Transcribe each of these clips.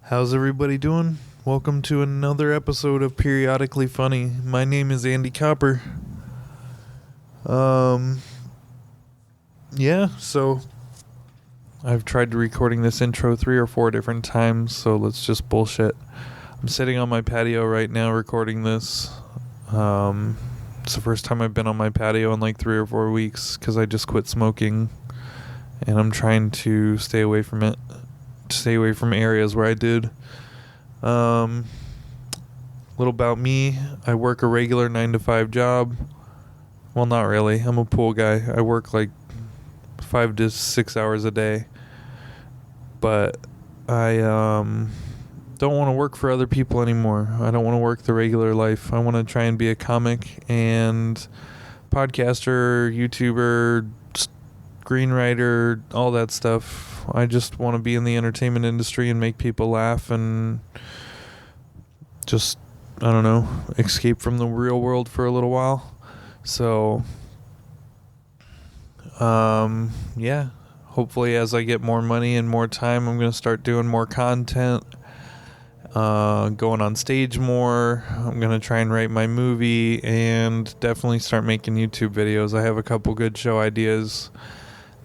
How's everybody doing? Welcome to another episode of Periodically Funny. My name is Andy Copper. So I've tried recording this intro 3 or 4 different times, so let's just bullshit. I'm sitting on my patio right now recording this. It's the first time I've been on my patio in like 3 or 4 weeks because I just quit smoking, and I'm trying to stay away from it. Stay away from areas where I did. Little about me. I work a regular 9-to-5 job. Well, not really. I'm a pool guy. I work like 5 to 6 hours a day. But I don't want to work for other people anymore. I don't want to work the regular life. I want to try and be a comic and podcaster, YouTuber, screenwriter, all that stuff. I just want to be in the entertainment industry and make people laugh and just, I don't know, escape from the real world for a little while. So, hopefully as I get more money and more time, I'm going to start doing more content, going on stage more. I'm going to try and write my movie and definitely start making YouTube videos. I have a couple good show ideas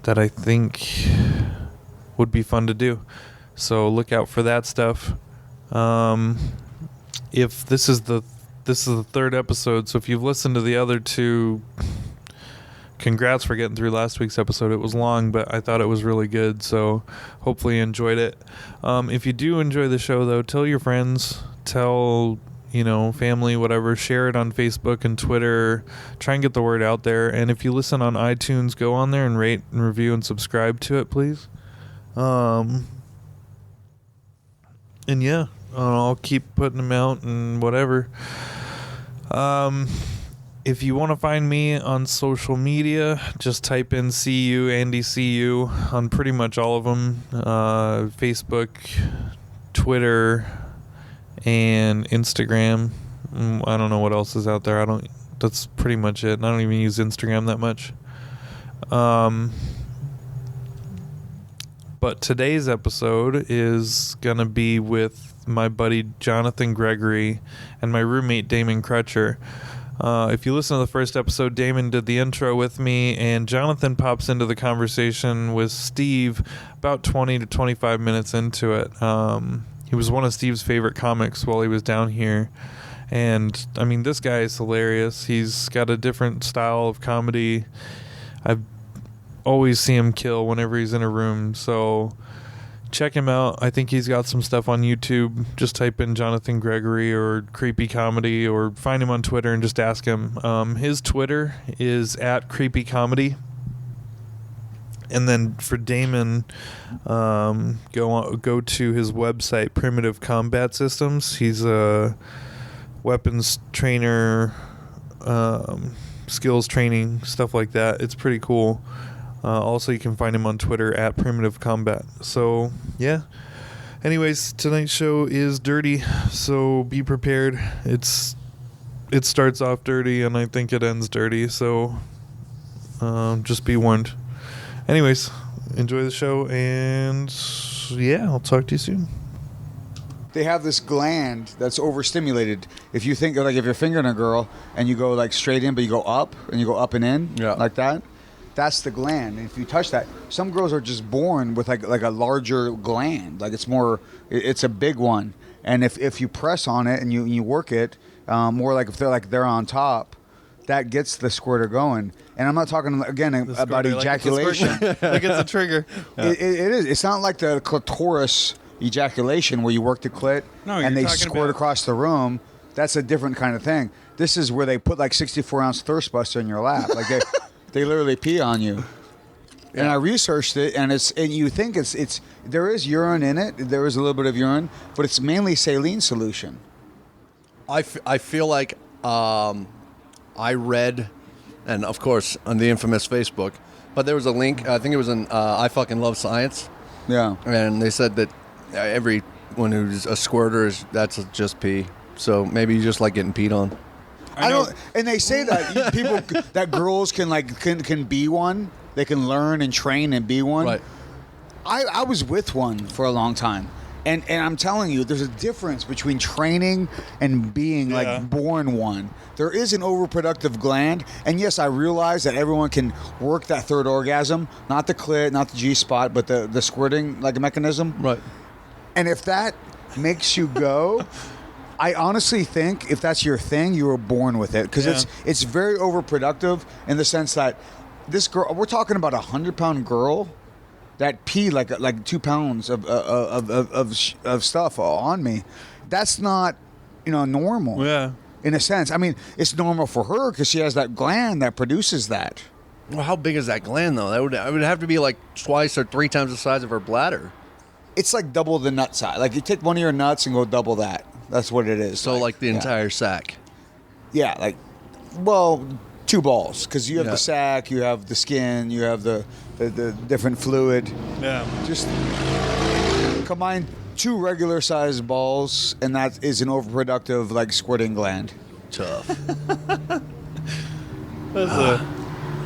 that I think would be fun to do, so look out for that stuff. If this is the third episode, so if you've listened to the other 2, congrats for getting through last week's episode. It was long, but I thought it was really good, so hopefully you enjoyed it. If you do enjoy the show, though, tell your friends, tell family, whatever. Share it on Facebook and Twitter. Try and get the word out there. And if you listen on iTunes, go on there and rate and review and subscribe to it, please. I'll keep putting them out and whatever. If you want to find me on social media, just type in CU, Andy CU on pretty much all of them. Facebook, Twitter, and Instagram. I don't know what else is out there. That's pretty much it. I don't even use Instagram that much. But today's episode is going to be with my buddy Jonathan Gregory and my roommate Damon Crutcher. If you listen to the first episode, Damon did the intro with me, and Jonathan pops into the conversation with Steve about 20 to 25 minutes into it. He was one of Steve's favorite comics while he was down here. And, I mean, this guy is hilarious. He's got a different style of comedy. I always see him kill whenever he's in a room. So check him out. I think he's got some stuff on YouTube. Just type in Jonathan Gregory or Creepy Comedy, or find him on Twitter and just ask him. His Twitter is @CreepyComedy. And then for Damon, go to his website, Primitive Combat Systems. He's a weapons trainer, skills training, stuff like that. It's pretty cool. Also, you can find him on Twitter @Primitive Combat. So, yeah. Anyways, tonight's show is dirty, so be prepared. It starts off dirty, and I think it ends dirty, so just be warned. Anyways, enjoy the show, and yeah, I'll talk to you soon. They have this gland that's overstimulated. If you think, like, if you're fingering a girl and you go like straight in, but you go up and you go up and in, like that, that's the gland. And if you touch that, some girls are just born with like a larger gland. Like it's a big one. And if you press on it and you work it, more like if they're on top, that gets the squirter going. And I'm not talking, again, about ejaculation. Like it's a trigger. It is. It's not like the clitoris ejaculation where you work the clit and they squirt across the room. That's a different kind of thing. This is where they put like 64-ounce thirst buster in your lap. Like they literally pee on you. And I researched it, and you think it's there is urine in it. There is a little bit of urine, but it's mainly saline solution. I feel like I read, and of course on the infamous Facebook, but there was a link. I think it was in I Fucking Love Science. Yeah. And they said that everyone who's a squirter that's just pee. So maybe you just like getting peed on. I don't. And they say that people that girls can be one. They can learn and train and be one. Right. I was with one for a long time, And I'm telling you, there's a difference between training and being like born one. There is an overproductive gland, and yes, I realize that everyone can work that third orgasm, not the clit, not the G spot, but the squirting like mechanism. Right. And if that makes you go, I honestly think if that's your thing, you were born with it, because it's very overproductive in the sense that this girl, we're talking about 100-pound girl that peed like 2 pounds of stuff on me. That's not, normal. Yeah. In a sense, I mean, it's normal for her because she has that gland that produces that. Well, how big is that gland though? That would have to be like twice or 3 times the size of her bladder. It's like double the nut size. Like you take one of your nuts and go double that. That's what it is. So like the entire sack. Yeah, like, 2 balls, because you have the sack, you have the skin, you have the different fluid. Yeah. Just combine 2 regular sized balls, and that is an overproductive like squirting gland. Tough.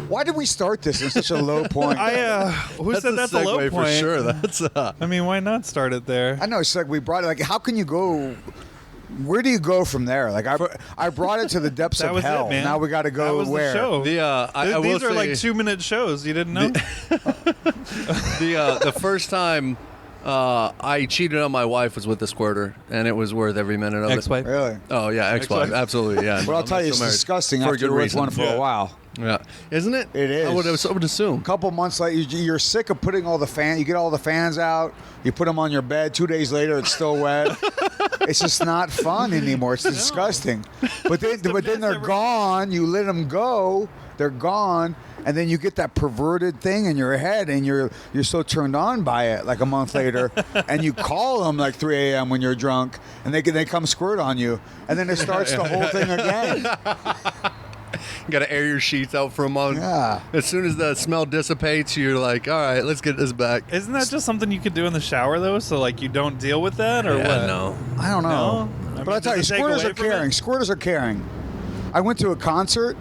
Why did we start this in such a low point? Who said that's a low segue point? for sure. That's I mean, why not start it there? I know, it's like we brought it. Like, how can you go? Where do you go from there? Like I brought it to the depths That of was hell. it, man. Now we got to go that was where? The show. These are like 2-minute shows. You didn't know? The first time I cheated on my wife was with the squirter, and it was worth every minute of Ex-wife. it. Really? Oh yeah, ex-wife, absolutely, yeah. Well, I'll tell you, it's disgusting after you're with one for a while. Yeah, isn't it? It is. I would assume. A couple months later, you're sick of putting all the you get all the fans out, you put them on your bed, 2 days later it's still wet. It's just not fun anymore. It's disgusting. But then they're gone, you let them go, they're gone, and then you get that perverted thing in your head, and you're so turned on by it like a month later, and you call them like 3 a.m. when you're drunk, and they come squirt on you, and then it starts the whole thing again. You got to air your sheets out for a month. Yeah. As soon as the smell dissipates, you're like, all right, let's get this back. Isn't that just something you could do in the shower, though? So, like, you don't deal with that? Or what? No. I don't know. No? I But mean, I'll tell you, does it take squirters away are from it? caring. Squirters are caring. I went to a concert,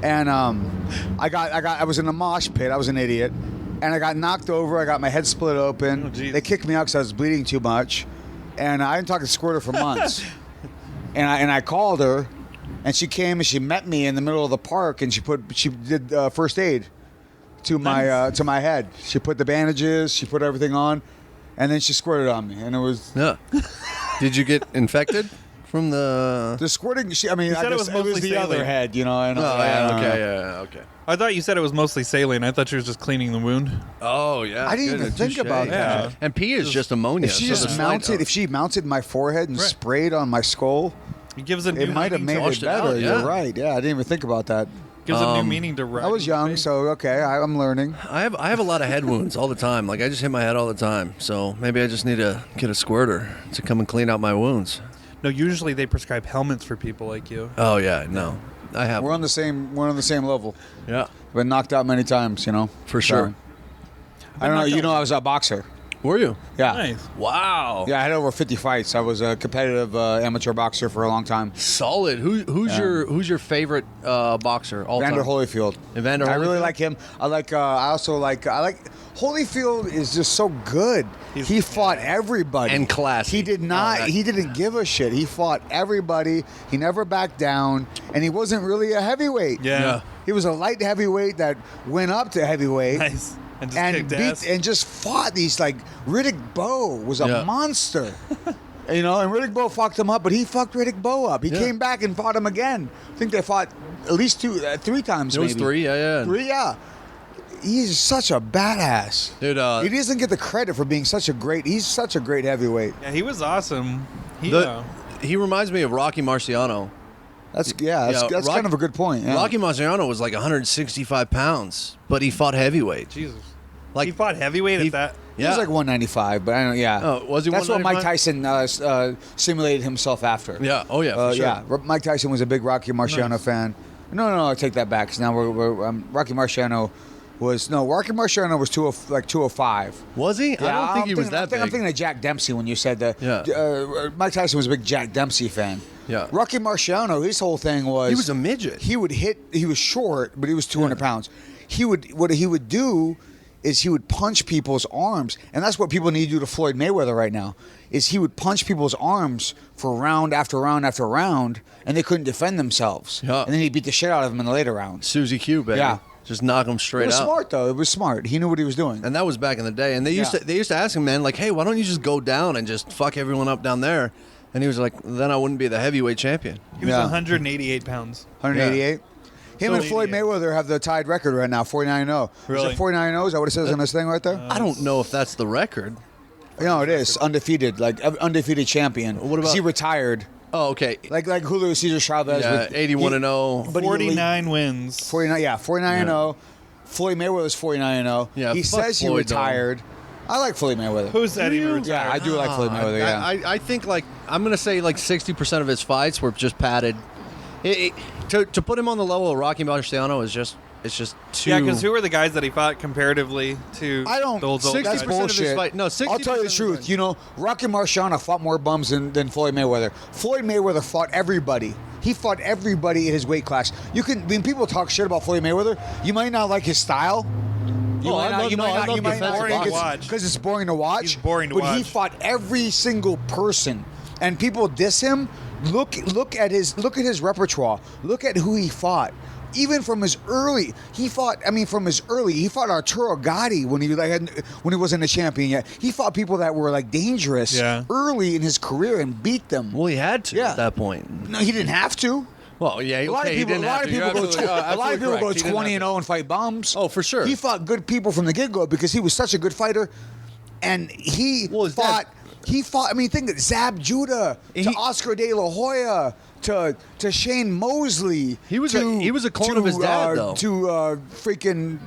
and I was in a mosh pit. I was an idiot. And I got knocked over. I got my head split open. Oh, geez. They kicked me out because I was bleeding too much. And I didn't talk to Squirter for months. and I called her. And she came and she met me in the middle of the park, and she did first aid to my head. She put the bandages, she put everything on, and then she squirted on me, and it was Did you get infected from the squirting. I said guess it was it mostly was the saline. other head, okay. I thought you said it was mostly saline. I thought she was just cleaning the wound. Oh yeah, I didn't even think about that. And pee is just ammonia. If she mounted my forehead and sprayed on my skull, It gives a new it might have meaning made to it better. out, yeah. You're right. Yeah, I didn't even think about that. Gives a new meaning to I was young, so okay, I'm learning. I have a lot of head wounds all the time. Like I just hit my head all the time. So maybe I just need to get a squirter to come and clean out my wounds. No, usually they prescribe helmets for people like you. Oh yeah, no, I have. We're on the same level. Yeah, Been knocked out many times, for sure. I don't know. You know, I was a boxer. Were you? Yeah. Nice. Wow. Yeah, I had over 50 fights. I was a competitive amateur boxer for a long time. Solid. Who's your favorite boxer? All Evander time? Holyfield. Evander I really Holyfield? like him. I like Holyfield is just so good. He fought everybody And classy. He did not. that- He didn't give a shit. He fought everybody. He never backed down, and he wasn't really a heavyweight. Yeah. He was a light heavyweight that went up to heavyweight. Nice. And just kicked ass. and just fought these like Riddick Bowe was a monster. And Riddick Bowe fucked him up, but he fucked Riddick Bowe up. He came back and fought him again. I think they fought at least 3 times. It was maybe. 3, yeah. 3, yeah. He's such a badass. Dude, he doesn't get the credit for being such a great. He's such a great heavyweight. Yeah, he was awesome. He reminds me of Rocky Marciano. That's kind of a good point. Yeah. Rocky Marciano was like 165 pounds, but he fought heavyweight. Jesus. Like He fought heavyweight at that. He was like 195, but I don't. Yeah. Oh, was he That's what Mike 195? Tyson simulated himself after. Yeah. Oh yeah. For sure. Yeah. Mike Tyson was a big Rocky Marciano fan. No, I take that back. 'Cause now we're Rocky Marciano was 205. Was he? Yeah, I don't think he was that big. I'm thinking of Jack Dempsey when you said that. Yeah. Mike Tyson was a big Jack Dempsey fan. Yeah. Rocky Marciano, his whole thing was He was a midget. He would hit. He was short, but he was 200 pounds. What he would do is he would punch people's arms, and that's what people need to do to Floyd Mayweather right now. Is he would punch people's arms for round after round after round, and they couldn't defend themselves. Yeah. And then he beat the shit out of them in the later rounds. Susie Q, baby. Yeah. Just knock him straight It was out. smart though. It was smart. He knew what he was doing. And that was back in the day. And they used to ask him, man, like, hey, why don't you just go down and just fuck everyone up down there? And he was like, then I wouldn't be the heavyweight champion. He was 188 pounds. 188. Him and Floyd 88. Mayweather have the tied record right now, 49-0. Really? Is it 49-0? Is that what it says on this thing right there? I don't know if that's the record. No, it is undefeated, like undefeated champion. What about- 'Cause he retired? Oh, okay. Like Julio Cesar Chavez. Yeah, with 81-0. but he- 49 wins. 49, yeah, 49-0. Floyd Mayweather's 49-0. Yeah, he fuck says he Floyd, though. retired. I like Floyd Mayweather. Who said he retired? Yeah, I do like Floyd Mayweather. Yeah. I think like I'm gonna say like 60% of his fights were just padded. To put him on the level of Rocky Marciano is just too. Yeah, because who were the guys that he fought comparatively to I don't. those old That's 60% guys? of his bullshit. fight- no, 60% I'll tell you the of truth. his- You know, Rocky Marciano fought more bums than Floyd Mayweather. Floyd Mayweather fought everybody. He fought everybody in his weight class. You can when people talk shit about Floyd Mayweather, you might not like his style. You Oh, might I not. love- You no, might I not. love You might not defensive think boxing. because it's boring to watch. He's boring to but he watch. fought every single person, and people diss him. Look at his repertoire. Look at who he fought. Even from his early, he fought Arturo Gatti when he wasn't a champion yet. He fought people that were like dangerous early in his career and beat them. Well, he had to at that point. No, he didn't have to. Well, yeah, A lot of people go 20-0 and fight bums. Oh, for sure. He fought good people from the get-go because he was such a good fighter, and he fought. He fought. I mean, think of Zab Judah to Oscar De La Hoya to Shane Mosley. He was a clone of his dad, though. To freaking.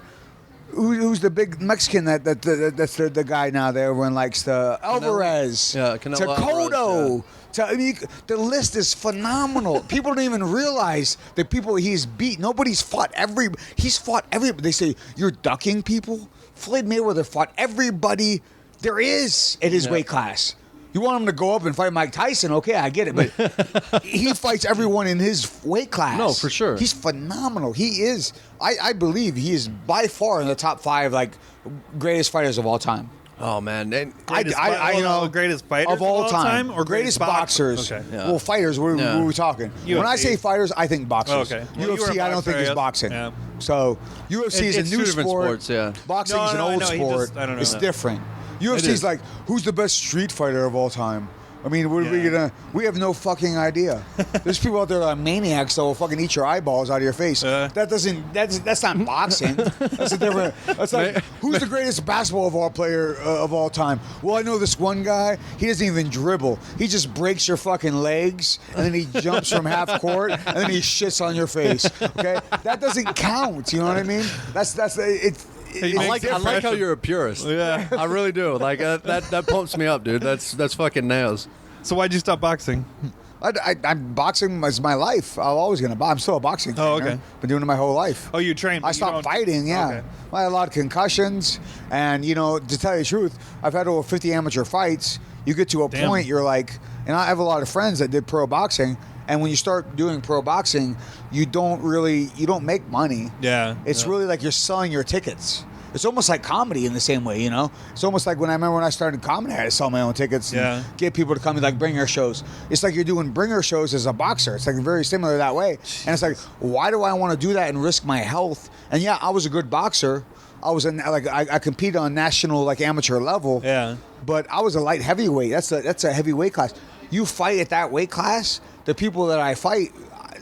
Who's the big Mexican that's the guy now that everyone likes? Alvarez. Yeah, Canelo to Cotto. Alvarez, I mean, the list is phenomenal. People don't even realize the people he's beat. He's fought everybody. They say, you're ducking people? Floyd Mayweather fought everybody there is at his weight class. You want him to go up and fight Mike Tyson? Okay, I get it. But he fights everyone in his weight class. No, for sure. He's phenomenal. He is. I believe he is by far in the top 5 like greatest fighters of all time. Oh man, and Greatest fighters of all time or greatest boxers. Okay. Yeah. Well, fighters. What are we talking? UFC. When I say fighters, I think boxers. Okay. Well, you were UFC, a I don't think boxer, is I guess. boxing. Yeah. So UFC is It's a new two different sport. sports, yeah. Boxing is an No, I old know, he sport. just- I don't know It's that. different. UFC is is. like, who's the best street fighter of all time? I mean, what are we gonna? We have no fucking idea. There's people out there that are maniacs that will fucking eat your eyeballs out of your face. That's not boxing. That's a different. That's like who's the greatest basketball player of all time? Well, I know this one guy. He doesn't even dribble. He just breaks your fucking legs and then he jumps from half court and then he shits on your face. Okay, that doesn't count. You know what I mean? That's it. I like how you're a purist. Yeah. I really do. Like that pumps me up, dude. That's fucking nails. So why'd you stop boxing? I'm boxing is my life. I'm always gonna box. I'm still a boxing trainer. Oh, okay. Been doing it my whole life. Oh, you trained. I stopped fighting, yeah. Okay. I had a lot of concussions, and to tell you the truth, I've had over 50 amateur fights. You get to a Damn. point, you're like, and I have a lot of friends that did pro boxing, and when you start doing pro boxing, you don't make money. Yeah. It's really like you're selling your tickets. It's almost like comedy in the same way, It's almost like when I started comedy, I had to sell my own tickets and get people to come to like bringer shows. It's like you're doing bringer shows as a boxer. It's like very similar that way. And it's like, why do I want to do that and risk my health? And yeah, I was a good boxer. I was I competed on national like amateur level. Yeah. But I was a light heavyweight. That's a heavy weight class. You fight at that weight class, the people that I fight,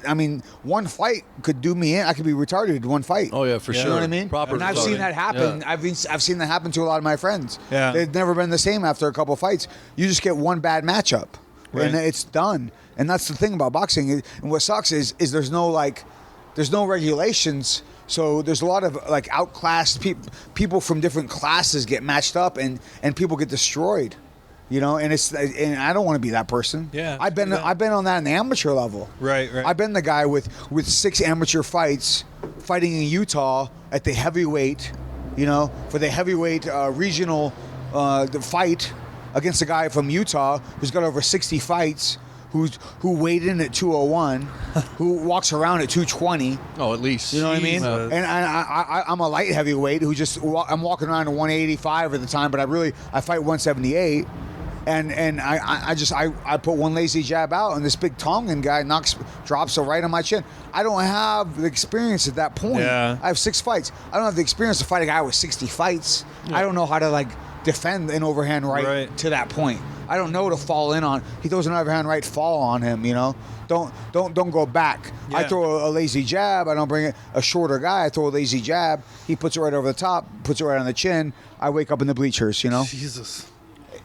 I mean, one fight could do me in. I could be retarded in one fight. Oh yeah, for sure. You know what I mean? Proper and I've seen that happen. Yeah. I've seen that happen to a lot of my friends. Yeah. They've never been the same after a couple of fights. You just get one bad matchup, Right. and it's done. And that's the thing about boxing. And what sucks is there's no regulations. So there's a lot of like outclassed people from different classes get matched up, and people get destroyed. And I don't want to be that person. Yeah, I've been on that in the amateur level. Right. I've been the guy with 6 amateur fights, fighting in Utah at the heavyweight, for the heavyweight regional the fight against a guy from Utah who's got over 60 fights, who weighed in at 201, who walks around at 220. Oh, at least. You know what I mean? Jesus. And I'm a light heavyweight who I'm walking around at 185 at the time, but I fight 178. And I put one lazy jab out, and this big Tongan guy drops it right on my chin. I don't have the experience at that point. Yeah. I have 6 fights. I don't have the experience to fight a guy with 60 fights. I don't know how to defend an overhand right to that point. I don't know to fall in on. He throws an overhand right, fall on him. Don't go back. Yeah. I throw a lazy jab. I don't bring it. A shorter guy, I throw a lazy jab. He puts it right over the top, puts it right on the chin. I wake up in the bleachers. Jesus.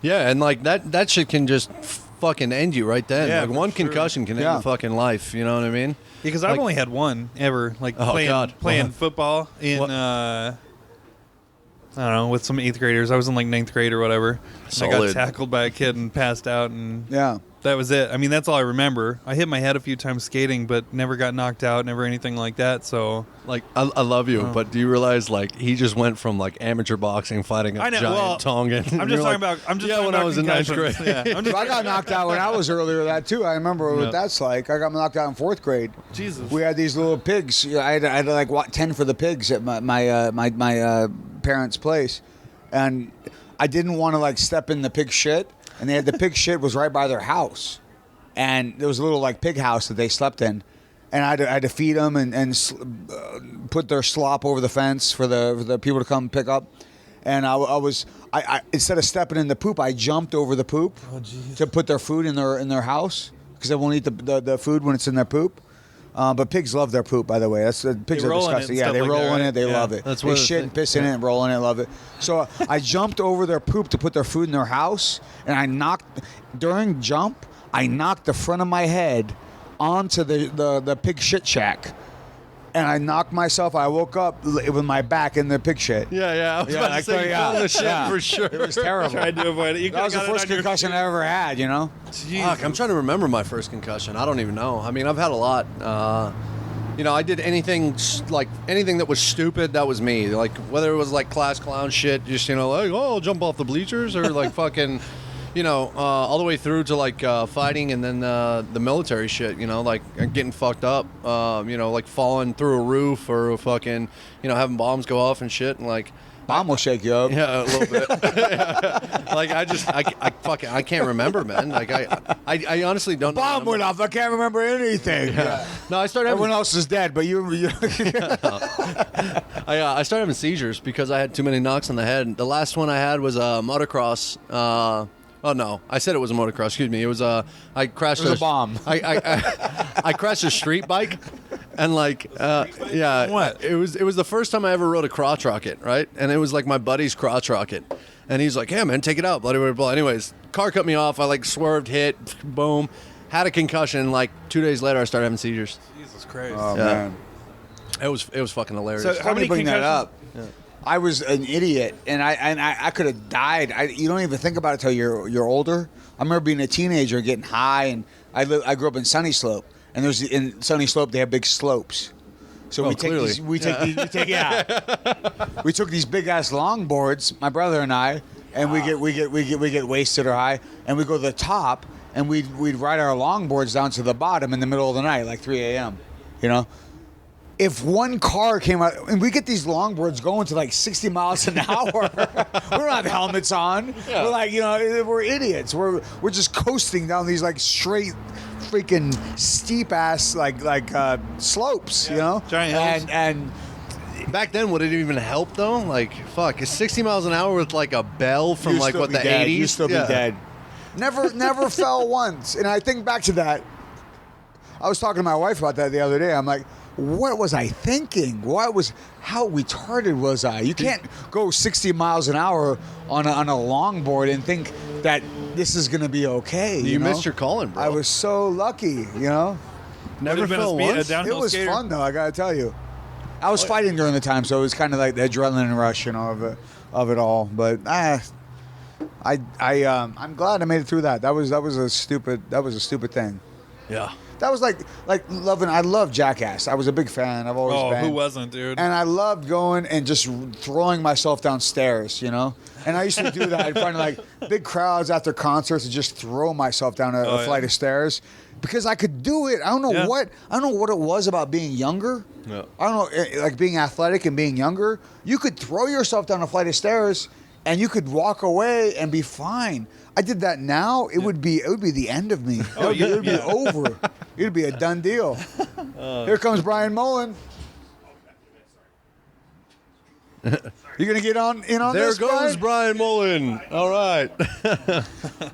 Yeah, and that shit can just fucking end you right then. Yeah, like for one sure. concussion can end your fucking life. You know what I mean? Because I've only had one ever, playing football in, I don't know, with some 8th graders. I was in 9th grade or whatever. I got Solid. tackled by a kid and passed out, and Yeah. that was it. I mean, that's all I remember. I hit my head a few times skating, but never got knocked out, never anything like that. So I love you, but do you realize he just went from amateur boxing fighting a I know, giant well, Tongan? I'm just talking about. I'm just talking when about I was in 9th concussions. grade. Yeah, I'm just I got knocked out when I was earlier that too. I remember what that's like. I got knocked out in 4th grade. Jesus. We had these little pigs. I had 10 for the pigs at my parents' place, and I didn't want to step in the pig shit. And they had the pig shit was right by their house, and there was a little pig house that they slept in, and I had to feed them and put their slop over the fence for the people to come pick up. And I instead of stepping in the poop, I jumped over the poop to put their food in their house because they won't eat the food when it's in their poop. But pigs love their poop, by the way. Pigs are roll in it disgusting. and Yeah, stuff they like roll that, in right? it. They Yeah. love it. That's They what shit and piss in it and roll in it. Love it. So I jumped over their poop to put their food in their house, and during jump, I knocked the front of my head onto the pig shit shack. And I knocked myself. I woke up with my back in the pig shit. Yeah. I was about to say, yeah. the shit Yeah. for sure. It was terrible. tried to avoid it. That was the first concussion I ever had, Fuck, I'm trying to remember my first concussion. I don't even know. I mean, I've had a lot. I did anything anything that was stupid. That was me. Whether it was class clown shit, just I'll jump off the bleachers, or fucking, all the way through to fighting, and then the military shit. Getting fucked up. Falling through a roof, or fucking, having bombs go off and shit, and Bomb will shake you up. yeah, a little bit. I can't remember, man. I honestly don't. Bomb went off. I can't remember anything. Yeah. No, I started having, Everyone else is dead, but you I started having seizures because I had too many knocks on the head. The last one I had was a motocross. Oh no! I said it was a motocross. Excuse me. It was I crashed. It was a bomb. I crashed a street bike, and yeah. What? It was the first time I ever rode a crotch rocket, right? And it was my buddy's crotch rocket, and he's like, "Yeah, man, take it out." Blah blah blah. Anyways, car cut me off. I swerved, hit, boom, had a concussion. 2 days later, I started having seizures. Jesus Christ. Oh Yeah. man. It was fucking hilarious. So- How How many many bring that up? concussions? I was an idiot, and I could have died. You don't even think about it till you're older. I remember being a teenager, getting high, and I grew up in Sunny Slope, and in Sunny Slope they have big slopes. So we clearly. took these big ass longboards, my brother and I, and we get wasted or high, and we go to the top, and we'd ride our longboards down to the bottom in the middle of the night, 3 a.m. If one car came out, and we get these longboards going to 60 miles an hour, we don't have helmets on. Yeah. We're idiots. We're just coasting down these straight, freaking steep ass slopes, Giant hills. and Back then, would it even help though? Fuck, is 60 miles an hour with a bell from you'd still what be the dead. 80s? You'd still be dead. Never fell once. And I think back to that. I was talking to my wife about that the other day. I'm like, what was I thinking? How retarded was I? You can't go 60 miles an hour on a longboard and think that this is going to be okay. You missed your calling, bro. I was so lucky, Never Would've been fell a once? downhill It was skater. fun though, I got to tell you. I was fighting during the time, so it was kind of like the adrenaline rush, of it all. But I'm glad I made it through that. That was a stupid thing. Yeah. That was like loving. I love Jackass. I was a big fan. I've always been. Who wasn't, dude? And I loved going and just throwing myself downstairs, you know. And I used to do that in front of like big crowds after concerts and just throw myself down a flight of stairs because I could do it. I don't know what it was about being younger. Yeah. I don't know, like being athletic and being younger. You could throw yourself down a flight of stairs and you could walk away and be fine. I did that now, it would be the end of me. It would be over. It would be a done deal. Here comes Brian Mullen. You gonna get in on there this? There goes Brian Mullen. All right.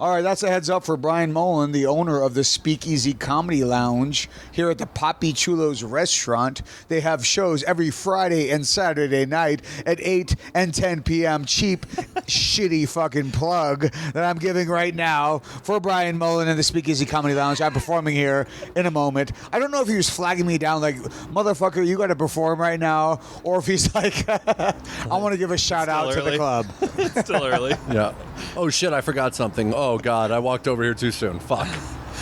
All right, that's a heads up for Brian Mullen, the owner of the Speakeasy Comedy Lounge here at the Papi Chulo's restaurant. They have shows every Friday and Saturday night at 8 and 10 p.m. Cheap, shitty fucking plug that I'm giving right now for Brian Mullen and the Speakeasy Comedy Lounge. I'm performing here in a moment. I don't know if he was flagging me down like, motherfucker, you got to perform right now, or if he's like, I want to give a shout out to the club. It's still early. Yeah. Oh shit! I forgot something. Oh god! I walked over here too soon. Fuck.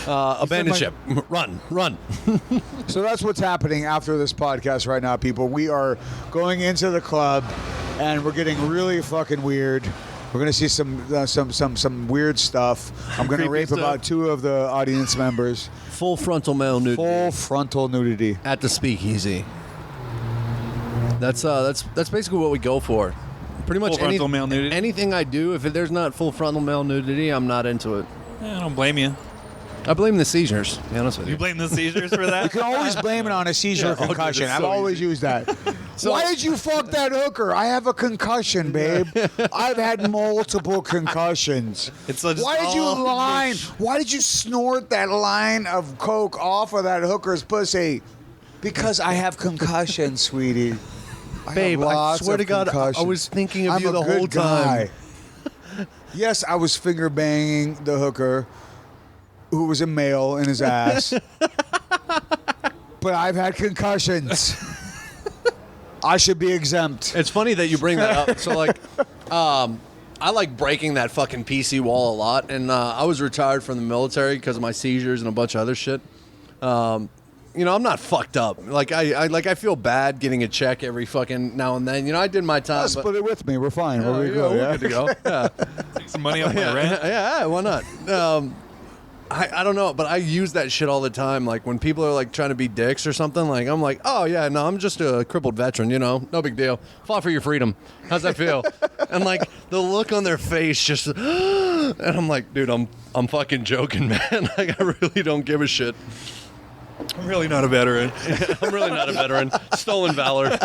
Abandon ship. Run. So that's what's happening after this podcast right now, people. We are going into the club, and we're getting really fucking weird. We're gonna see some weird stuff. I'm gonna rape about 2 of the audience members. Full frontal male nudity. Full frontal nudity at the Speakeasy. That's basically what we go for. Pretty much full frontal male nudity. Anything I do, if there's not full frontal male nudity, I'm not into it. I don't blame you. I blame the seizures, to be honest with you. You blame the seizures for that? You can always blame it on a seizure or concussion. I've always used that. So, why did you fuck that hooker? I have a concussion, babe. I've had multiple concussions. Why did you snort that line of coke off of that hooker's pussy? Because I have concussion, sweetie. Babe, I swear to God, I was thinking of you the whole time. Yes, I was finger banging the hooker, who was a male in his ass. But I've had concussions. I should be exempt. It's funny that you bring that up. So, like, I like breaking that fucking PC wall a lot, and I was retired from the military because of my seizures and a bunch of other shit. You know, I'm not fucked up. Like I feel bad getting a check every fucking now and then. You know, I did my time. Split it with me. We're fine. We're good to go. Yeah. Take some money off my rent. Yeah, why not? I don't know, but I use that shit all the time. Like when people are like trying to be dicks or something, like I'm like, oh yeah, no, I'm just a crippled veteran, you know, no big deal. Fought for your freedom. How's that feel? And like the look on their face, just, and I'm like, dude, I'm fucking joking, man. Like I really don't give a shit. I'm really not a veteran. I'm really not a veteran. Stolen valor.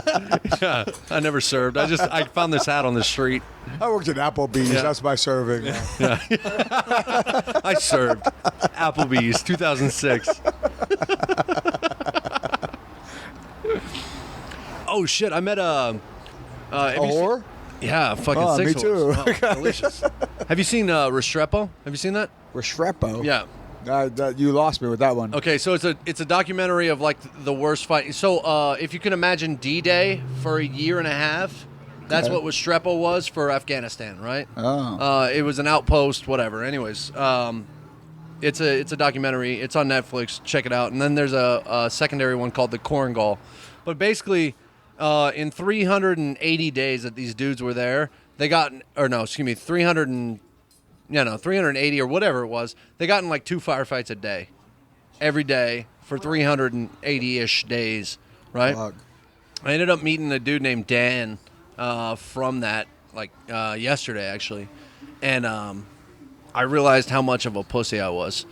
Yeah, I never served. I found this hat on the street. I worked at Applebee's. Yeah. That's my serving. Yeah. I served. Applebee's, 2006. Oh shit! I met a whore. Yeah, fucking six me too. Oh, delicious. Have you seen Restrepo? Have you seen that? Restrepo? Yeah. You lost me with that one. Okay, so it's a documentary of like the worst fight. So if you can imagine D-Day for a year and a half, that's what Restrepo was for Afghanistan, right? Oh. It was an outpost, whatever. Anyways, it's a documentary. It's on Netflix. Check it out. And then there's a secondary one called The Korengal. But basically, in 380 days that these dudes were there, they got 380 or whatever it was. They got in like 2 firefights a day, every day for 380-ish days, right? Fuck. I ended up meeting a dude named Dan from that, like yesterday actually, and I realized how much of a pussy I was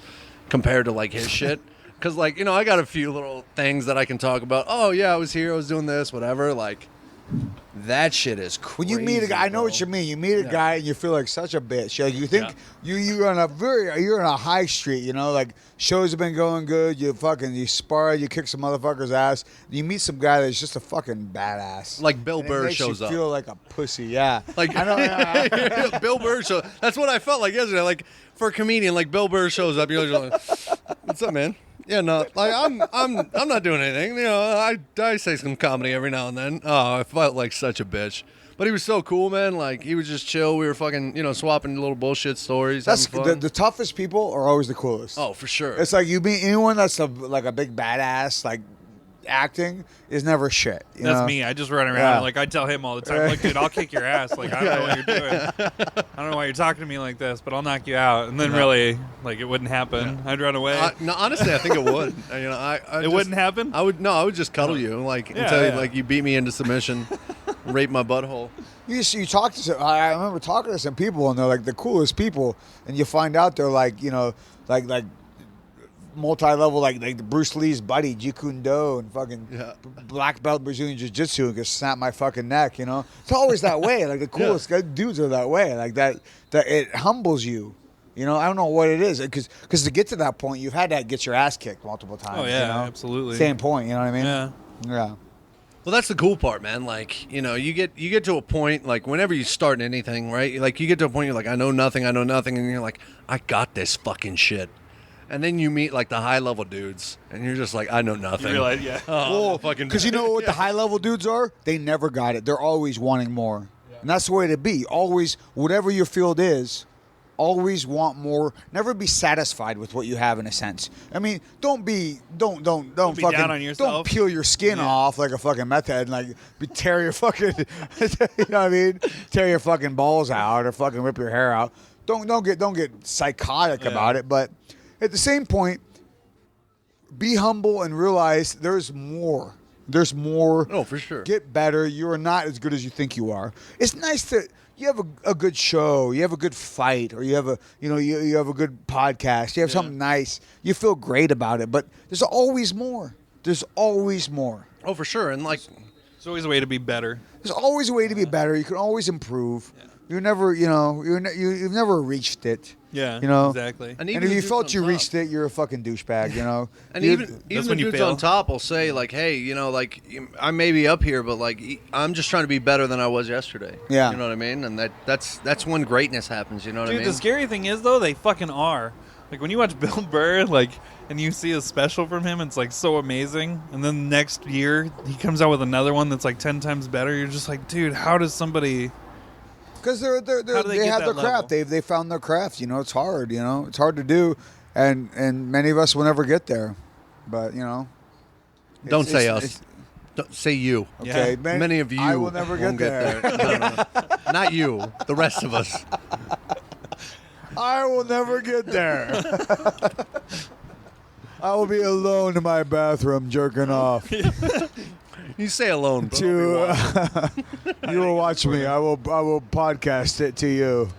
compared to like his shit. Because like, you know, I got a few little things that I can talk about. Oh yeah, I was here, I was doing this, whatever. Like, that shit is crazy. When you meet a guy, I know what you mean. You meet a guy and you feel like such a bitch. Like you think you're on a high street, you know, like shows have been going good. You spar, you kick some motherfucker's ass. You meet some guy that's just a fucking badass. Like Bill and Burr it makes shows you up. Feel like a pussy, yeah. Like I know. Bill Burr shows. That's what I felt like yesterday. Like for a comedian, like Bill Burr shows up. You're like, what's up, man? Yeah, no, like I'm not doing anything. You know, I say some comedy every now and then. Oh, I felt like such a bitch. But he was so cool, man. Like, he was just chill. We were fucking, swapping little bullshit stories. That's having fun. the toughest people are always the coolest. Oh, for sure. It's like you meet anyone that's like a big badass, like acting is never shit. That's me. I just run around and, like, I tell him all the time, like, dude, I'll kick your ass. Like, I don't know what you're doing. I don't know why you're talking to me like this, but I'll knock you out. And then really, like, it wouldn't happen. I'd run away. No, honestly, I think it would. It wouldn't happen? I would just cuddle you, like, until like you beat me into submission, rape my butthole. You talk to some, I remember talking to some people, and they're like the coolest people, and you find out they're like, like multi-level, like Bruce Lee's buddy, Jeet Kune Do, and fucking black belt Brazilian Jiu-Jitsu, and just snap my fucking neck, It's always that way. Like the coolest dudes are that way. Like that it humbles you. I don't know what it is, because to get to that point, you've had to get your ass kicked multiple times. Oh yeah, absolutely. Same point. You know what I mean? Yeah. Well, that's the cool part, man. Like, you get to a point, like, whenever you start anything, right? Like, you get to a point, you're like, I know nothing, and you're like, I got this fucking shit. And then you meet, like, the high-level dudes, and you're just like, I know nothing. You realize, yeah. Because you know what the high-level dudes are? They never got it. They're always wanting more. Yeah. And that's the way to be. Always, whatever your field is, always want more. Never be satisfied with what you have, in a sense. I mean, don't be fucking down on yourself. Don't peel your skin off like a fucking meth head and like tear your fucking you know what I mean? Tear your fucking balls out or fucking rip your hair out. Don't get psychotic about it, but at the same point, be humble and realize there's more. There's more. Oh, for sure. Get better. You are not as good as you think you are. It's nice that you have a good show, you have a good fight, or you have you have a good podcast, you have something nice. You feel great about it, but there's always more. There's always more. Oh, for sure. And like, there's always a way to be better. There's always a way to be better. You can always improve. Yeah. You're never, you've never reached it. Yeah, exactly. And if you felt you reached it, you're a fucking douchebag, And even the dudes on top will say, like, hey, like, I may be up here, but, like, I'm just trying to be better than I was yesterday. Yeah. You know what I mean? And that's when greatness happens, you know what I mean? Dude, the scary thing is, though, they fucking are. Like, when you watch Bill Burr, like, and you see a special from him, it's, like, so amazing. And then next year, he comes out with another one that's, like, 10 times better. You're just like, dude, how does somebody... Because they have their craft. They found their craft. It's hard. It's hard to do, and many of us will never get there. But don't say us. Don't say you. Okay, yeah. Many of you. I will never get there. No. Not you. The rest of us. I will never get there. I will be alone in my bathroom jerking off. You say alone, but you will watch me. I will podcast it to you.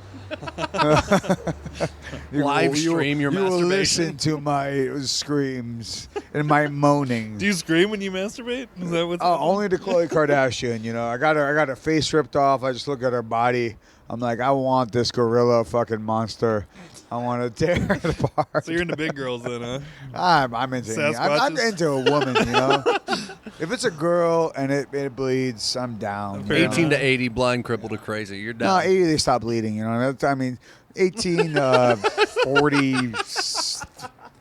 Live stream your masturbation. You will listen to my screams and my moaning. Do you scream when you masturbate? Is that what's only to Khloe Kardashian. I got her face ripped off. I just look at her body. I'm like, I want this gorilla fucking monster. I want to tear it apart. So you're into big girls then, huh? I'm into I'm into a woman, If it's a girl and it bleeds, I'm down. 18 to 80, blind, crippled, or crazy. You're down. No, 80 they stop bleeding. I mean, 18, 40,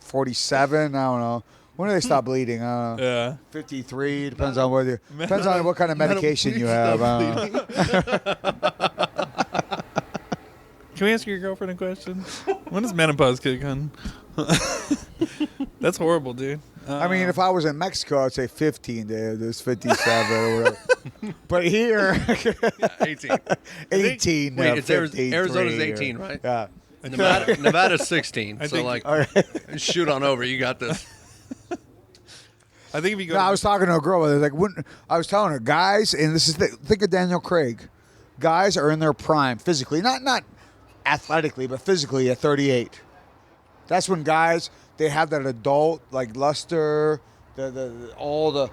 47. I don't know. When do they stop bleeding? I don't know. Yeah. 53. Depends on what kind of medication you have. Can we ask your girlfriend a question? When does menopause kick in? That's horrible, dude. I mean, if I was in Mexico, I'd say 15. There's 57 or whatever. But here, 18. 18. Wait, it's Arizona's 18, right? Yeah. Nevada's 16. Shoot on over. You got this. I think if you go. No, I was talking to a girl. I was telling her, guys, and this is think of Daniel Craig. Guys are in their prime physically, not athletically, but physically at 38. That's when guys they have that adult like luster, all the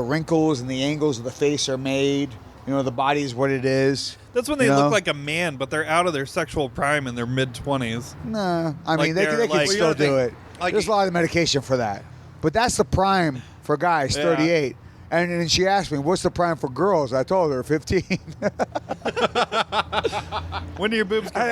wrinkles and the angles of the face are made. The body is what it is. That's when they look like a man, but they're out of their sexual prime in their mid-20s. Nah, I mean they can still do it. There's a lot of medication for that, but that's the prime for guys, 38. And then she asked me, what's the prime for girls? I told her 15. When do your boobs come?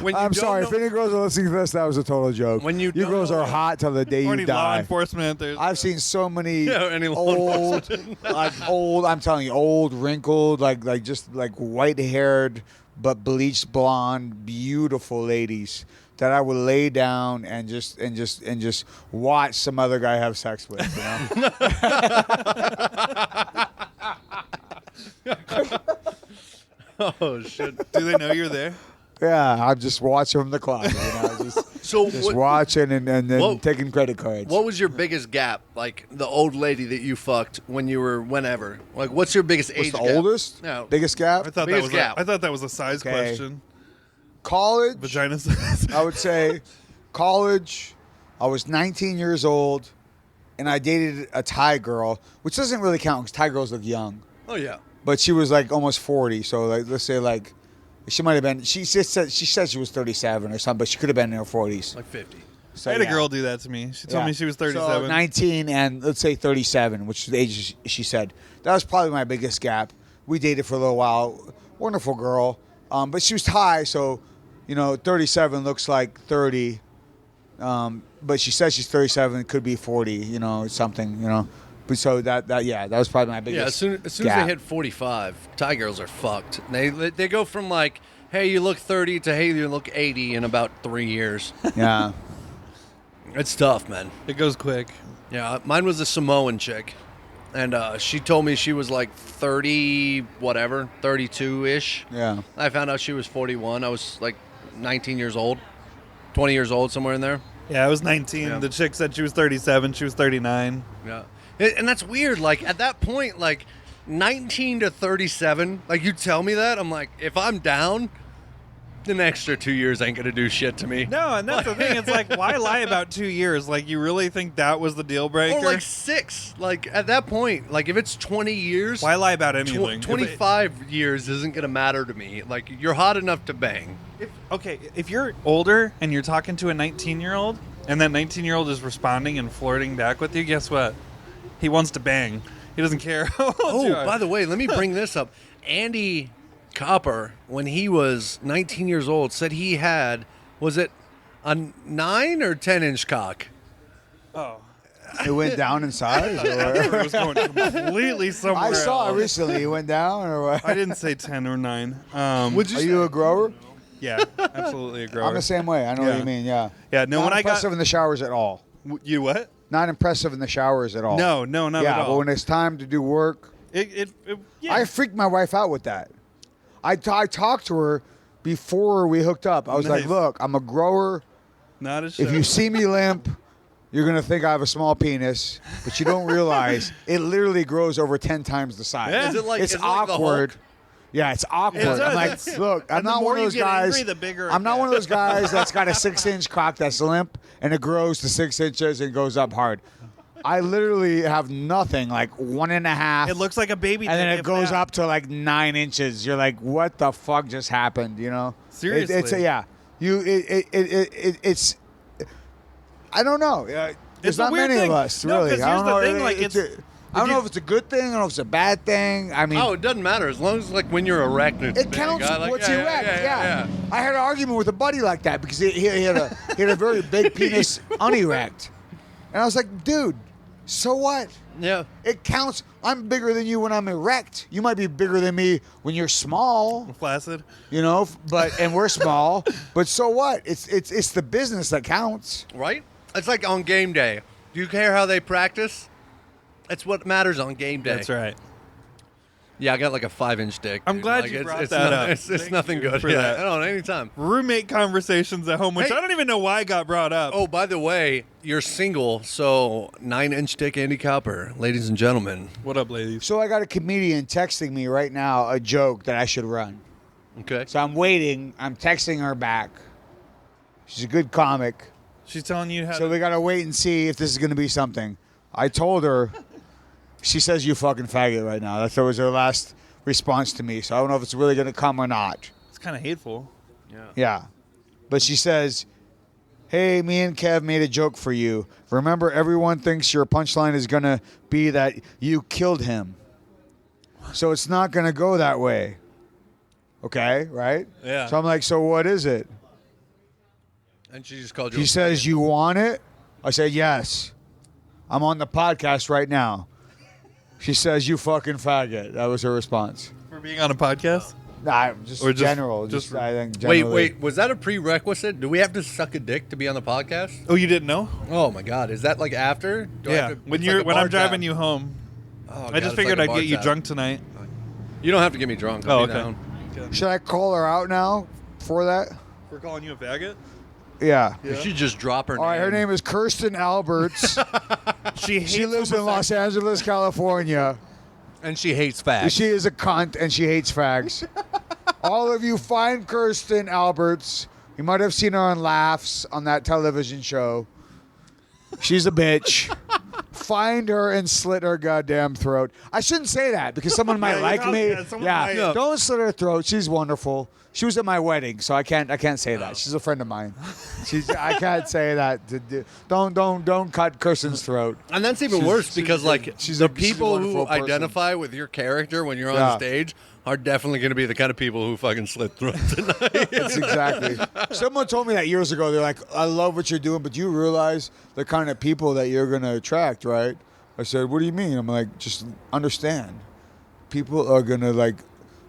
when you I'm don't sorry. know- If any girls are listening to this, that was a total joke. When you don't girls know- are hot till the day Or you any law die. enforcement. There's I've seen so many Yeah, any law old, I'm telling you, old, wrinkled, just like white-haired but bleached blonde, beautiful ladies that I would lay down and just watch some other guy have sex with. You know? Oh shit. Do they know you're there? Yeah, I'm just watching from the closet. So Just watching and then What- taking credit cards. what was your biggest gap? Like the old lady that you fucked when you were whenever? Like what's your biggest What's age the gap? oldest? No. Biggest gap? I thought Biggest gap. I thought that was a size Okay. question. College. Vagina size. I would say college. I was 19 years old, and I dated a Thai girl, which doesn't really count because Thai girls look young. Oh yeah. But she was like almost 40, so like let's say like she might have been. She said she was 37 or something, but she could have been in her 40s. Like 50. So, I had a yeah. girl do that to me. She told Yeah. me she was So 37. 19 and let's say 37, which is the age she said. That was probably my biggest gap. We dated for a little while. Wonderful girl, but she was Thai, so 37 looks like 30. But she says she's 37, could be 40, something. But so that was probably my biggest. Yeah, as soon as gap. they hit 45, Thai girls are fucked. They go from like, hey, you look 30 to hey, you look 80 in about 3 years. Yeah. It's tough, man. It goes quick. Yeah, mine was a Samoan chick, and she told me she was like 30, whatever, 32-ish. Yeah. I found out she was 41. I was like 19 years old, 20 years old, somewhere in there. Yeah, I was 19. Yeah. The chick said she was 37. She was 39. Yeah. And that's weird. Like, at that point, like, 19 to 37, like, you tell me that, I'm like, if I'm down, an extra 2 years ain't going to do shit to me. No, and that's the thing. It's like, why lie about 2 years? Like, you really think that was the deal breaker? Or, like, 6. Like, at that point, like, if it's 20 years, Why lie about anything? 25 years isn't going to matter to me. Like, you're hot enough to bang. If you're older and you're talking to a 19-year-old, and that 19-year-old is responding and flirting back with you, guess what? He wants to bang. He doesn't care how old you Oh, are. by the way, let me bring this up. Andy Copper, when he was 19 years old, said he had, was it a 9 or 10-inch cock? Oh. It went down in size. It Or was going completely somewhere I saw it else. recently. It went down, or what? I didn't say 10 or 9. Would Are you a grower? Yeah, absolutely a grower. I'm the same way. I know what Yeah. you mean. Yeah. Yeah, no, Not when I got... impressive in the showers at all. You what? Not impressive in the showers at all. No, not yeah, at all. but when it's time to do work, Yeah. I freaked my wife out with that. I talked to her before we hooked up. I was like, Nice. look, I'm a grower. Not as If you see me limp, you're going to think I have a small penis, but you don't realize it literally grows over 10 times the size. Yeah. Is it like, It's is it like the awkward. Hulk? Yeah, it's awkward. It does. I'm like, It's- look, I'm and the not more one of you those get guys. angry, the bigger it I'm not gets. one of those guys that's got a 6-inch cock that's limp and it grows to 6 inches and goes up hard. I literally have nothing, like 1.5. It looks like a baby. and then thing it goes if that. up to like 9 inches. You're like, what the fuck just happened? Seriously. it's it's. I don't know. There's It's a not weird many thing. of us, No, really. 'cause I don't here's know. the thing, like, I don't know if it's a good thing. I don't know if it's a bad thing. I mean, Oh, it doesn't matter. As long as, like, when you're erect, it's it big. counts I like- what's yeah, erect. yeah. I had an argument with a buddy like that because he had a very big penis unerect, and I was like, dude, so what? Yeah. It counts. I'm bigger than you when I'm erect. You might be bigger than me when you're small, Flaccid. and we're small. But so what? It's the business that counts. Right? It's like on game day. Do you care how they practice? That's what matters on game day. That's right. Yeah, I got like a 5-inch dick. I'm dude. glad Like, you it's, brought it's that not- up. It's Thank nothing you good. for Yeah, that. I don't know, anytime. Roommate conversations at home, which Hey. I don't even know why got brought up. Oh, by the way, you're single, so 9-inch dick Andy Copper, ladies and gentlemen. What up, ladies? So I got a comedian texting me right now a joke that I should run. Okay. So I'm waiting. I'm texting her back. She's a good comic. She's telling you how So to... we got to wait and see if this is going to be something. I told her. She says, you fucking faggot right now. That was her last response to me. So I don't know if it's really going to come or not. It's kind of hateful. Yeah. But she says, hey, me and Kev made a joke for you. Remember, everyone thinks your punchline is going to be that you killed him. So it's not going to go that way. Okay, right? Yeah. So I'm like, so what is it? And she just called you. She says, "You want it?" I said, "Yes. I'm on the podcast right now." She says, "You fucking faggot." That was her response. For being on a podcast? Nah, just Or just- general. just- I think generally. Wait. Was that a prerequisite? Do we have to suck a dick to be on the podcast? Oh, you didn't know? Oh my God! Is that like after? Do I Yeah. have to- When it's you're like a when bar I'm driving tab. you home, Oh, I God, just it's figured like a I'd bar get you tab. drunk tonight. You don't have to get me drunk. I'll Oh, be okay. down. Should I call her out now for that? We're calling you a faggot? Yeah. You should just drop her All right, her name is Kirsten Alberts. She hates She lives in Los Angeles, California. And she hates fags. She is a cunt and she hates fags. All of you find Kirsten Alberts. You might have seen her on Laughs on that television show. She's a bitch. Find her and slit her goddamn throat. I shouldn't say that because someone might you like don't- me. yeah, someone Yeah, might. Yeah. don't slit her throat. She's wonderful. She was at my wedding, so I can't say that. She's a friend of mine. I can't say that. Don't cut Kirsten's throat. And that's even worse because, like, she's the a people who wonderful person. identify with your character when you're on Yeah. stage are definitely going to be the kind of people who fucking slit throats tonight. That's exactly. Someone told me that years ago. They're like, "I love what you're doing, but do you realize the kind of people that you're going to attract, right?" I said, "What do you mean?" I'm like, "Just understand. People are going to, like,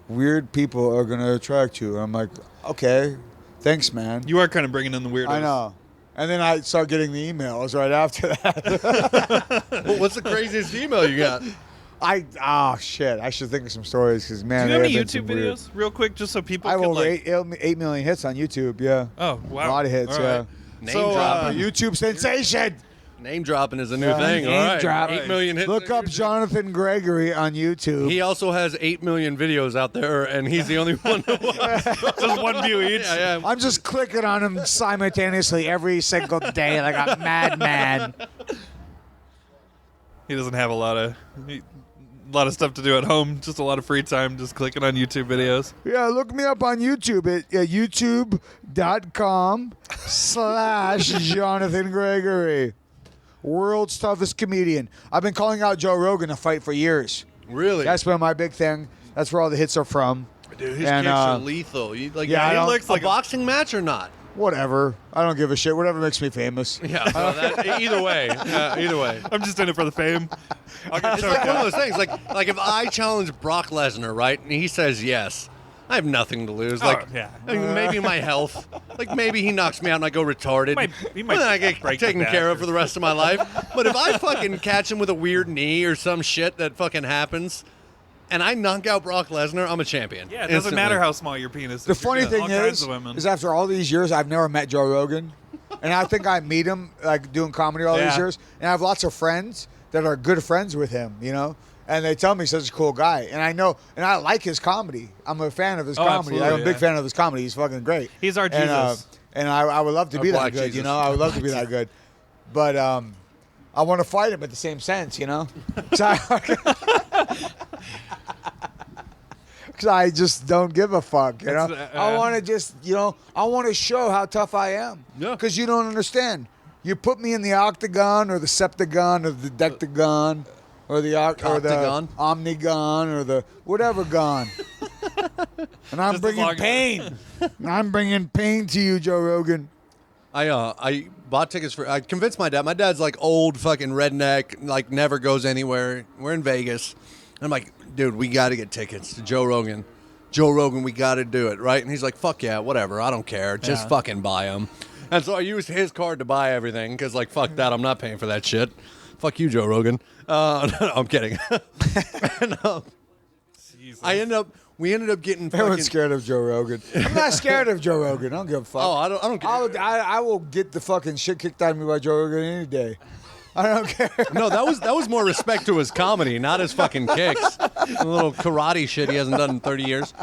weird people are going to attract you." I'm like, "Okay, thanks, man." You are kind of bringing in the weirdos. I know. And then I start getting the emails right after that. Well, what's the craziest email you got? Shit. I should think of some stories because, man, Do you have they any have been some YouTube weird- videos, real quick, just so people I have can, over like... 8 million hits on YouTube, yeah. Oh, wow. A lot of hits, All yeah. right. Name So, dropping. YouTube sensation. Name dropping is a new Yeah, thing. name All right. drop. 8 million hits. Look on up YouTube. Jonathan Gregory on YouTube. He also has 8 million videos out there, and he's the only one to watch. Just one view each. Yeah. I'm just clicking on him simultaneously every single day like a madman. He doesn't have a lot of stuff to do at home. Just a lot of free time, just clicking on YouTube videos. Yeah, look me up on YouTube at youtube.com/Jonathan Gregory. World's toughest comedian. I've been calling out Joe Rogan to fight for years. Really? That's been my big thing. That's where all the hits are from. Dude, his And, kicks are lethal. yeah, I he don't- looks like a boxing match or not? Whatever. I don't give a shit. Whatever makes me famous. Yeah, either way. Either way. I'm just in it for the fame. I'll get It's choked like one of out. those things. Like if I challenge Brock Lesnar, right, and he says yes, I have nothing to lose. Like, yeah. maybe my health. Like maybe he knocks me out and I go retarded. He might Well, then I get break taken the back care or of for the rest of my life. But if I fucking catch him with a weird knee or some shit that fucking happens, and I knock out Brock Lesnar, I'm a champion. Yeah, it doesn't Instantly. matter how small your penis is. The You're funny getting thing all kinds of women. is after all these years, I've never met Joe Rogan. And I think I meet him, like, doing comedy all these Yeah. years. And I have lots of friends that are good friends with him, you know? And they tell me he's such a cool guy. And I know, and I like his comedy. I'm a fan of his comedy. I'm a absolutely, big yeah. fan of his comedy. He's fucking great. He's our Jesus. And I would love to Our be that black good, Jesus. you know? I would love to be that good. But I want to fight him at the same sense, you know? Because I just don't give a fuck, you know? It's, I want to just, you know, I want to show how tough I am. Yeah. Because you don't understand. You put me in the octagon or the septagon or the dectagon or the Octagon? omnigon or the whatever gon. And I'm Just as bringing long as- pain. And I'm bringing pain to you, Joe Rogan. I bought tickets for. I convinced my dad. My dad's like old fucking redneck, like never goes anywhere. We're in Vegas. I'm like, dude, we got to get tickets to Joe Rogan. Joe Rogan, we got to do it, right? And he's like, fuck yeah, whatever. I don't care. Just Yeah. fucking buy them. And so I used his card to buy everything because, like, fuck that. I'm not paying for that shit. Fuck you, Joe Rogan. No, I'm kidding. And, Jesus. we ended up getting Everyone's fucking. scared of Joe Rogan. I'm not scared of Joe Rogan. I don't give a fuck. Oh, I don't care. I will get the fucking shit kicked out of me by Joe Rogan any day. I don't care. No, that was more respect to his comedy, not his fucking kicks. A little karate shit he hasn't done in 30 years.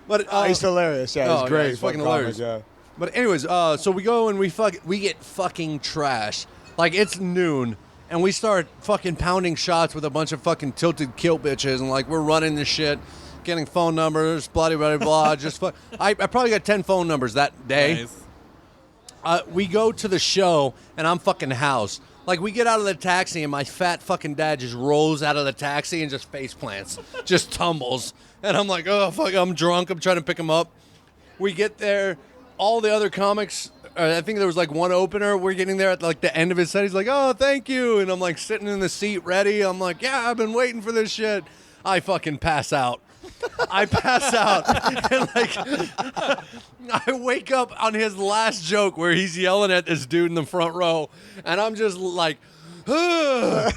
But He's hilarious. Yeah, Oh, he's yeah, great. he's fucking Fuck hilarious. comic, yeah. But anyways, so we go and we get fucking trash. Like it's noon, and we start fucking pounding shots with a bunch of fucking tilted kilt bitches, and like we're running this shit, getting phone numbers, blah blah blah. Just fuck. I probably got 10 phone numbers that day. Nice. We go to the show, and I'm fucking housed. Like, we get out of the taxi, and my fat fucking dad just rolls out of the taxi and just face plants. Just tumbles. And I'm like, oh, fuck, I'm drunk. I'm trying to pick him up. We get there. All the other comics I think there was like one opener. We're getting there at like the end of his set. He's like, "Oh, thank you," and I'm like sitting in the seat ready. I'm like, "Yeah, I've been waiting for this shit." I fucking pass out. I pass out, and like I wake up on his last joke where he's yelling at this dude in the front row, and I'm just like, fuck,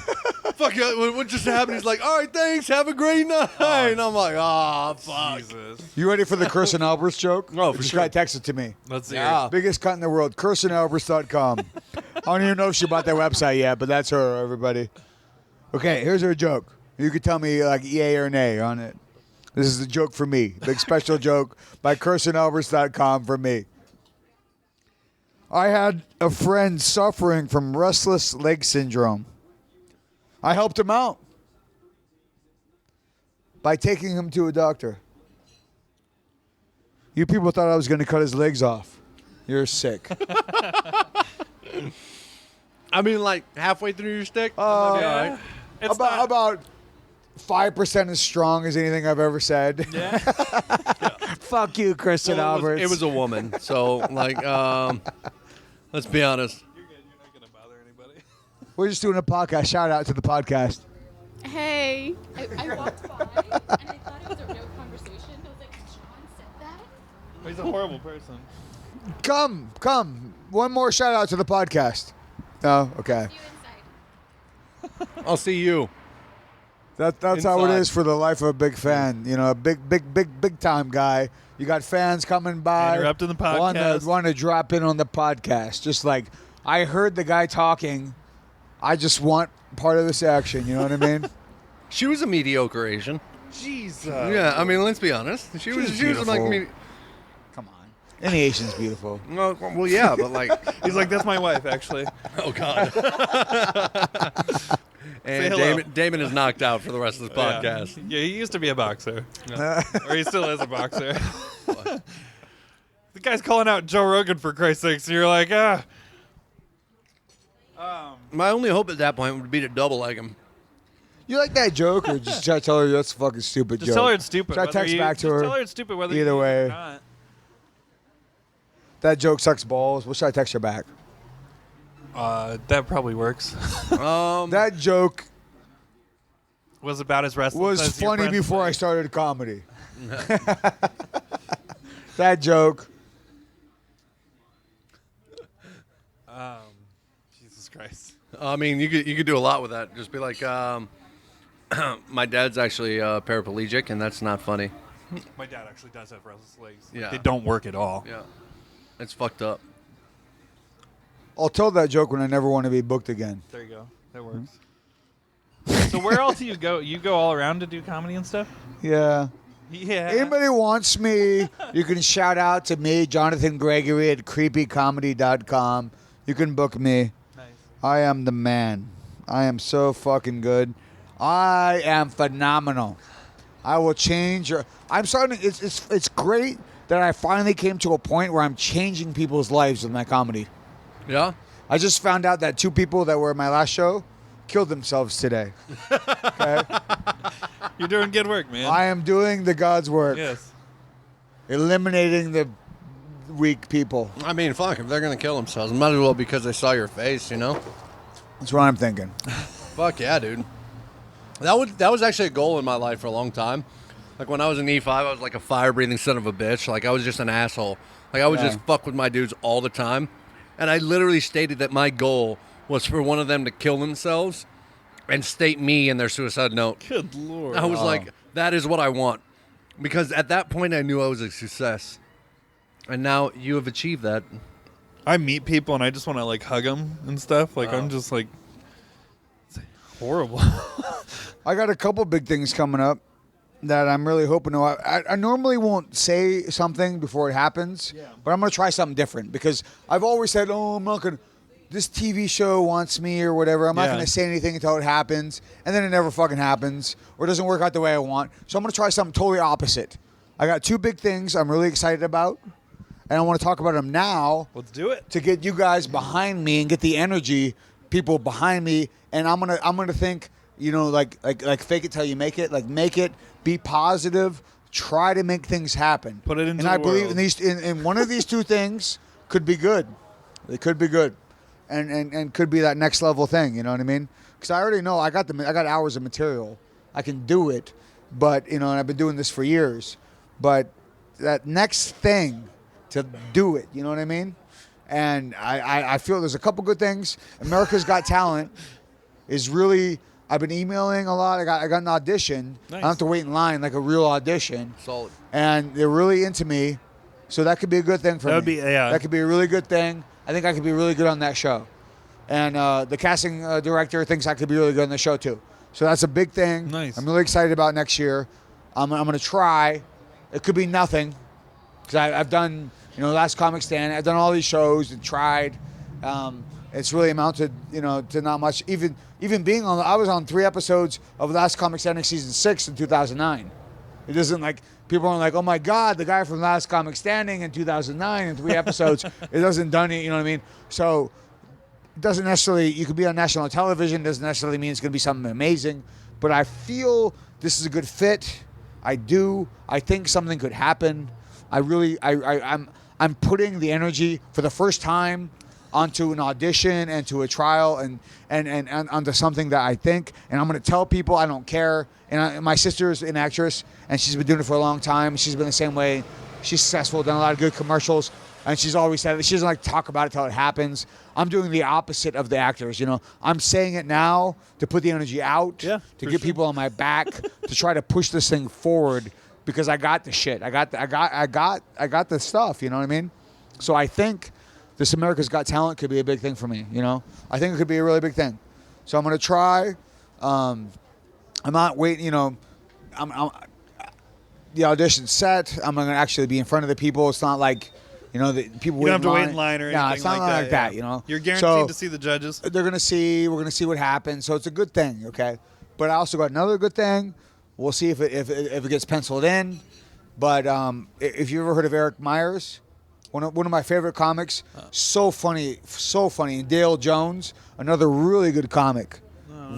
what just happened? He's like, all right, thanks, have a great night. And I'm like, oh, fuck. Jesus. You ready for the Kirsten Alberts joke? Oh, for This sure. guy texted to me. Let's hear Yeah. it. Biggest cunt in the world, KirstenAlberts.com. I don't even know if she bought that website yet, but that's her, everybody. Okay, here's her joke. You could tell me like yay or nay on it. This is a joke for me. Big special joke by KirstenAlberts.com for me. I had a friend suffering from restless leg syndrome. I helped him out by taking him to a doctor. You people thought I was going to cut his legs off. You're sick. I mean, like halfway through your stick. That might be all right. It's not- About 5% as strong as anything I've ever said. Yeah. Fuck you, Kristen Well, Alberts. it was a woman, so like, let's be honest. You're good. You're not gonna bother anybody. We're just doing a podcast. Shout out to the podcast. Hey. I walked by and I thought it was a real conversation. I was like, John said that? He's a horrible person. Come. One more shout out to the podcast. No? Okay. You inside. I'll see you. That's how it Inside. is for the life of a big fan. You know, a big time guy. You got fans coming by. Interrupting the podcast. Want to drop in on the podcast. Just like, I heard the guy talking. I just want part of this action. You know what I mean? She was a mediocre Asian. Jesus. Yeah, I mean, let's be honest. She was beautiful. like, Come on. Any Asian's beautiful. well, yeah, but like, He's like, that's my wife, actually. oh god. Say And hello. Damon is knocked out for the rest of this podcast. Yeah, he used to be a boxer. Or he still is a boxer. The guy's calling out Joe Rogan, for Christ's sakes, and you're like, My only hope at that point would be to double leg him. You like that joke, or just try to tell her that's a fucking stupid just joke? tell her it's stupid. Should I whether text you- back to just her? Tell her it's stupid whether Either you use it way. or not. That joke sucks balls. What should I text her back? That probably works. That joke Was about as restless was as your funny friend's before I leg. started comedy. That joke. Jesus Christ. I mean, you could do a lot with that. Just be like, my dad's actually paraplegic, and that's not funny. My dad actually does have restless legs. Yeah. They don't work at all. Yeah, it's fucked up. I'll tell that joke when I never want to be booked again. There you go. That works. So where else do you go? You go all around to do comedy and stuff? Yeah. Yeah. Anybody wants me, you can shout out to me, Jonathan Gregory at creepycomedy.com. You can book me. Nice. I am the man. I am so fucking good. I am phenomenal. I will change your. I'm starting. It's great that I finally came to a point where I'm changing people's lives with my comedy. Yeah. I just found out that 2 people that were at my last show killed themselves today. Okay? You're doing good work, man. I am doing the God's work, Yes. eliminating the weak people. I mean, fuck, if they're gonna kill themselves, might as well because they saw your face, you know. That's what I'm thinking. Fuck yeah, dude. That was actually a goal in my life for a long time. Like when I was in E5, I was like a fire-breathing son of a bitch. Like I was just an asshole. Like I would Yeah. just fuck with my dudes all the time. And I literally stated that my goal was for one of them to kill themselves and state me in their suicide note. Good Lord. I was like, that is what I want. Because at that point, I knew I was a success. And now you have achieved that. I meet people and I just want to like hug them and stuff. Like I'm just like, it's horrible. I got a couple big things coming up that I'm really hoping to. I normally won't say something before it happens, but I'm going to try something different because I've always said, oh, I'm not going to. This TV show wants me or whatever. I'm not Yeah. going to say anything until it happens, and then it never fucking happens or doesn't work out the way I want. So I'm going to try something totally opposite. I got 2 big things I'm really excited about, and I want to talk about them now. Let's do it. To get you guys behind me and get the energy, people behind me, and I'm gonna think, you know, like fake it till you make it, like make it, be positive, try to make things happen. Put it into and I the believe world. in these, in one of these 2 things could be good. It could be good, and could be that next level thing. You know what I mean? Because I already know I got hours of material. I can do it, but and I've been doing this for years. But that next thing to do it, you know what I mean? And I feel there's a couple good things. America's Got Talent is really. I've been emailing a lot. I got an audition. Nice. I don't have to wait in line like a real audition. Solid. And they're really into me, so that could be a good thing for me. That could be a really good thing. I think I could be really good on that show. And the casting director thinks I could be really good on the show too. So that's a big thing. Nice. I'm really excited about next year. I'm going to try. It could be nothing because I've done, Last Comic Stand. I've done all these shows and tried. It's really amounted, to not much. Even being on, I was on 3 episodes of Last Comic Standing season 6 in 2009. It isn't like people aren't like, oh my God, the guy from Last Comic Standing in 2009 in 3 episodes. It doesn't done it, you know what I mean? So it doesn't necessarily, you could be on national television, doesn't necessarily mean it's going to be something amazing. But I feel this is a good fit. I think something could happen. I'm putting the energy for the first time onto an audition and to a trial and onto something that I think, and I'm going to tell people I don't care. And my sister's an actress, and she's been doing it for a long time. She's been the same way. She's successful, done a lot of good commercials, and she's always said it. She doesn't like to talk about it till it happens. I'm doing the opposite of the actors. I'm saying it now to put the energy out, to get people on my back, to try to push this thing forward because I got the shit. I got the stuff. You know what I mean? So I think this America's Got Talent could be a big thing for me, I think it could be a really big thing. So I'm going to try. I'm not waiting, the audition's set. I'm going to actually be in front of the people. It's not like, the people You don't have to wait in line or anything No, it's not like that, You're guaranteed to see the judges. They're going to see. We're going to see what happens. So it's a good thing, okay? But I also got another good thing. We'll see if it gets penciled in. But if you ever heard of Eric Myers, one of my favorite comics, so funny. And Dale Jones, another really good comic,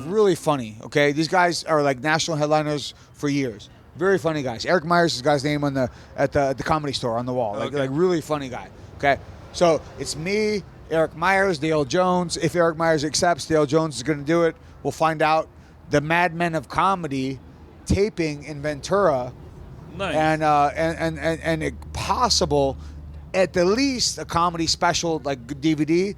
really funny. Okay, these guys are like national headliners for years. Very funny guys. Eric Myers is the guy's name at the Comedy Store on the wall. Like really funny guy. Okay, so it's me, Eric Myers, Dale Jones. If Eric Myers accepts, Dale Jones is going to do it. We'll find out. The Mad Men of Comedy taping in Ventura. Nice. And it possible. At the least, a comedy special like DVD,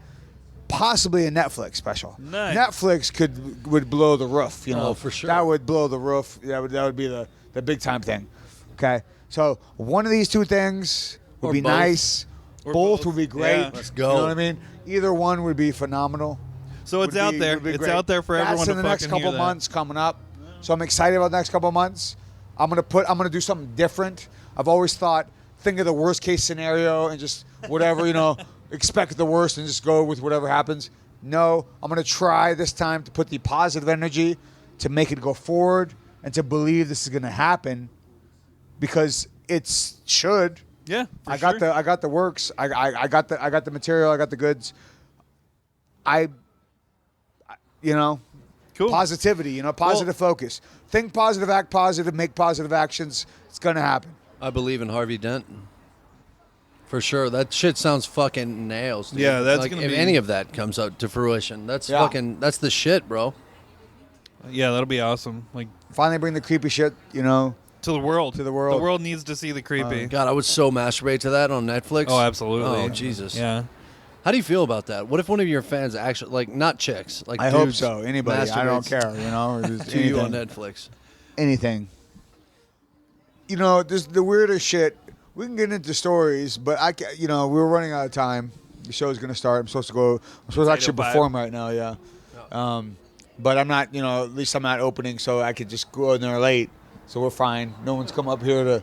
possibly a Netflix special. Nice. Netflix would blow the roof. Oh, for sure. That would blow the roof. That would be the big time thing. Okay, so one of these two things would be both. nice. Or Both both. would be great. Yeah. Let's go. You know what I mean? Either one would be phenomenal. So it's out there. It's great. out there for everyone That's to in the next fucking couple hear that. months coming up. So I'm excited about the next couple months. I'm gonna do something different. I've always thought, think of the worst case scenario and just whatever, expect the worst and just go with whatever happens. No, I'm gonna try this time to put the positive energy to make it go forward and to believe this is gonna happen because it should. Yeah, I got the works. I got the material. I got the goods. Cool. Positivity. Positive focus. Think positive, act positive, make positive actions. It's gonna happen. I believe in Harvey Dent. For sure. That shit sounds fucking nails, dude. Yeah, that's like, gonna if be- any of that comes out to fruition, that's Yeah. that's the shit, bro. Yeah, that'll be awesome. Like Finally, bring the creepy shit. to the world. To the world. The world needs to see the creepy. God, I would so masturbate to that on Netflix. Oh, absolutely. Oh, Jesus. Yeah. How do you feel about that? What if one of your fans actually, like, not chicks, like I hope dudes so. Anybody. I don't masturbates care. Or just to you on anything. Netflix? Anything. Just the weirdest shit. We can get into stories, but we're running out of time. The show's gonna start. I'm supposed to actually 8:05. perform right now. Yeah. But I'm not. At least I'm not opening, so I could just go in there late. So we're fine. No one's come up here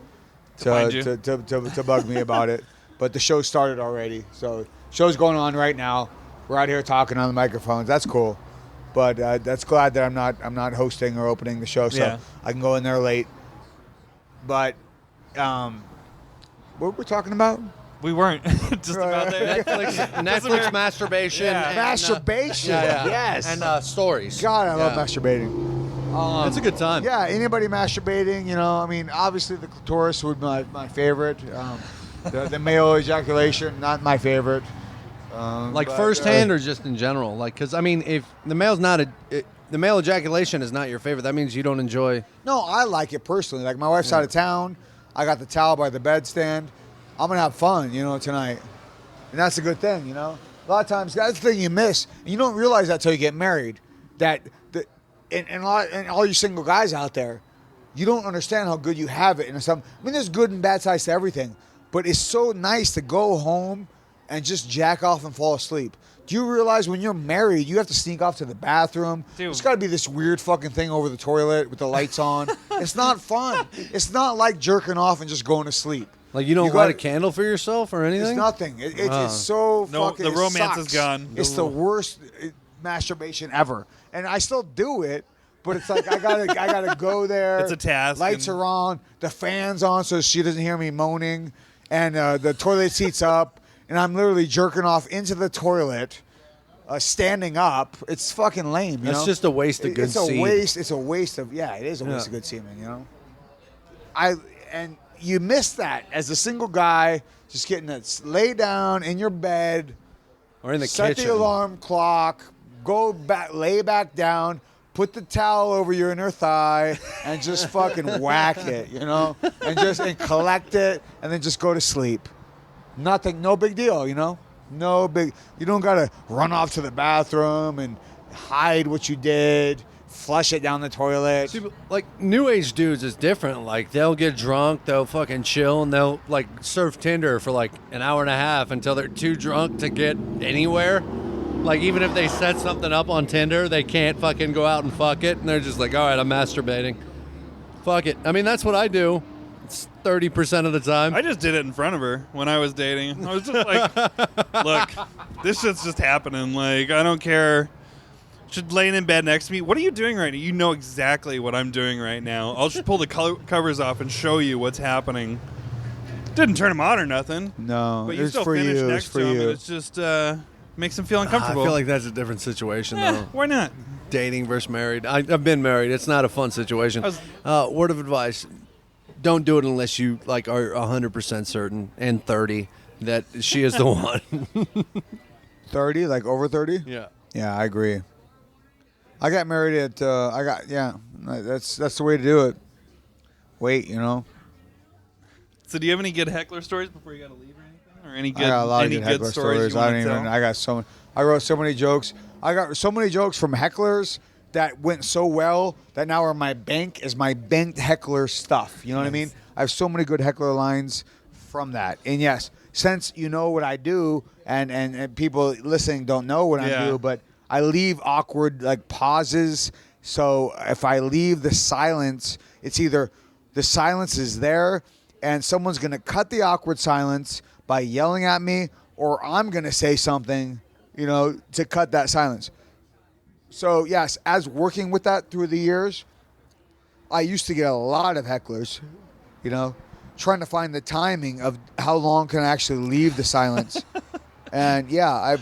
find you. to bug me about it. But the show started already, so show's going on right now. We're out here talking on the microphones. That's cool. But that's glad that I'm not hosting or opening the show, so Yeah. I can go in there late. But what were we talking about? We weren't just about there. Netflix masturbation. Yeah. and, Masturbation. yeah. Yes. And stories. God, I love Yeah. masturbating. It's a good time. Yeah, anybody masturbating, obviously the clitoris would be my favorite. The male ejaculation, not my favorite. Like But, firsthand or just in general? Like, because I mean, if the male's not the male ejaculation is not your favorite, that means you don't enjoy. No, I like it personally. Like my wife's out of town. I got the towel by the bedstand. I'm gonna have fun, tonight, and that's a good thing, A lot of times that's the thing you miss, and you don't realize that till you get married. And all you single guys out there, you don't understand how good you have it. There's good and bad sides to everything, but it's so nice to go home and just jack off and fall asleep. Do you realize when you're married, you have to sneak off to the bathroom? Dude. There's got to be this weird fucking thing over the toilet with the lights on. It's not fun. It's not like jerking off and just going to sleep. Like you don't light a candle for yourself or anything? It's nothing. It's so No, fucking. the it romance sucks. is gone. It's the worst masturbation ever, and I still do it. But it's like I gotta go there. It's a task. Lights are on, the fan's on, so she doesn't hear me moaning, and the toilet seat's up, and I'm literally jerking off into the toilet, standing up. It's fucking lame. That's just a waste of good It's a seed. waste. It's a waste of it is a waste of good semen. And you miss that as a single guy, just getting to lay down in your bed, Or in the set kitchen. the alarm clock, go back, lay back down, put the towel over your inner thigh, and just fucking whack it, and collect it, and then just go to sleep. Nothing, no big deal, no big. You don't gotta run off to the bathroom and hide what you did, flush it down the toilet. See, but, like new age dudes is different. Like they'll get drunk, they'll fucking chill, and they'll like surf Tinder for like an hour and a half until they're too drunk to get anywhere. Like even if they set something up on Tinder, they can't fucking go out and fuck it, and they're just like, all right, I'm masturbating. Fuck it. I mean, that's what I do. It's 30% of the time. I just did it in front of her when I was dating. I was just like, look, this shit's just happening. Like, I don't care. She's laying in bed next to me. What are you doing right now? You know exactly what I'm doing right now. I'll just pull the covers off and show you what's happening. Didn't turn him on or nothing. No, But you it's still for finish you. next It's for to him, you. and it's just makes him feel uncomfortable. I feel like that's a different situation, Eh, though. why not? Dating versus married. I've been married. It's not a fun situation. Word of advice: don't do it unless you like are 100% certain and 30 that she is the one. 30, like over 30. Yeah. Yeah, I agree. I got married at. That's the way to do it. Wait, So do you have any good heckler stories before you got to leave or anything? Or any good, I got a lot of any good good heckler stories stories. you want to tell? I got so. I wrote so many jokes. I got so many jokes from hecklers that went so well that now are my banked heckler stuff. You know what I mean? I have so many good heckler lines from that. And yes, since you know what I do, and people listening don't know what I do, but I leave awkward like pauses. So if I leave the silence, it's either the silence is there and someone's going to cut the awkward silence by yelling at me, or I'm going to say something, to cut that silence. So yes, as working with that through the years, I used to get a lot of hecklers, trying to find the timing of how long can I actually leave the silence. And yeah,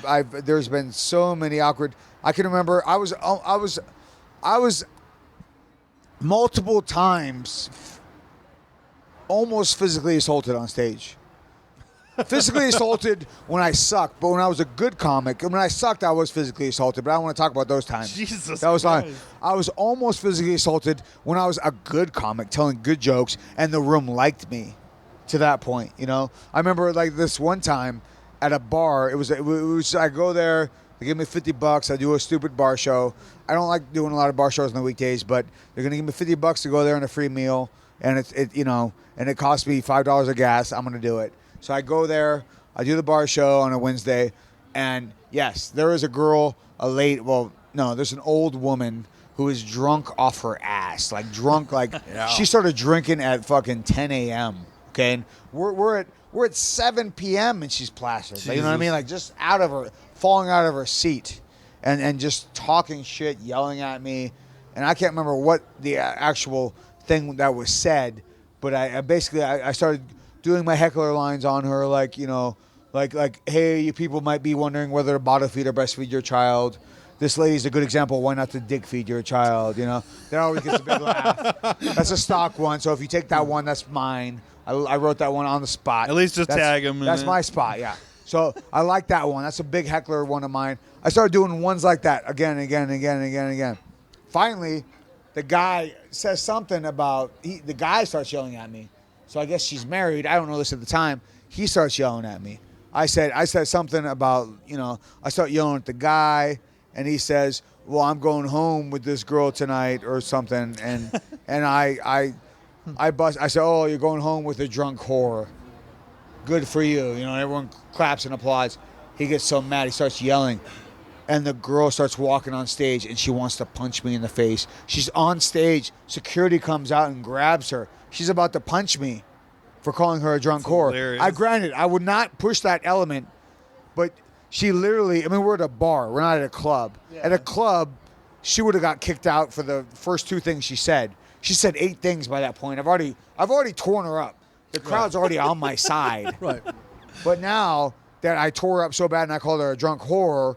there's been so many awkward. I can remember I was multiple times almost physically assaulted on stage. Physically assaulted when I sucked, but when I was a good comic, when I sucked, I was physically assaulted. But I don't want to talk about those times. Jesus that was Christ. I was almost physically assaulted when I was a good comic, telling good jokes, and the room liked me. To that point, I remember like this one time at a bar. It was I go there. They give me $50. I do a stupid bar show. I don't like doing a lot of bar shows on the weekdays, but they're gonna give me $50 to go there and a free meal, and and it costs me $5 of gas. I'm gonna do it. So I go there, I do the bar show on a Wednesday, and yes, there is a girl, there's an old woman who is drunk off her ass, she started drinking at fucking 10 a.m. Okay, and we're at 7 p.m. and she's plastered. Like, you know what I mean? Like just falling out of her seat, and just talking shit, yelling at me, and I can't remember what the actual thing that was said, but I basically started doing my heckler lines on her, like, hey, you people might be wondering whether to bottle feed or breastfeed your child. This lady's a good example. Why not to dick feed your child? That always gets a big laugh. That's a stock one. So if you take that one, that's mine. I wrote that one on the spot. At least just tag him. That's my spot. Yeah. So I like that one. That's a big heckler one of mine. I started doing ones like that again and again and again and again and again. Finally, the guy says something about, the guy starts yelling at me. So I guess she's married. I don't know this at the time. He starts yelling at me. I said something about, I start yelling at the guy, and he says, well, I'm going home with this girl tonight or something. And I said, oh, you're going home with a drunk whore. Good for you. Everyone claps and applauds. He gets so mad. He starts yelling. And the girl starts walking on stage, and she wants to punch me in the face. She's on stage. Security comes out and grabs her. She's about to punch me for calling her a drunk whore. Hilarious. Granted, I would not push that element, but she literally, we're at a bar. We're not at a club. Yeah. At a club, she would have got kicked out for the first 2 things she said. She said 8 things by that point. I've already torn her up. The crowd's already on my side. Right. But now that I tore her up so bad and I called her a drunk whore,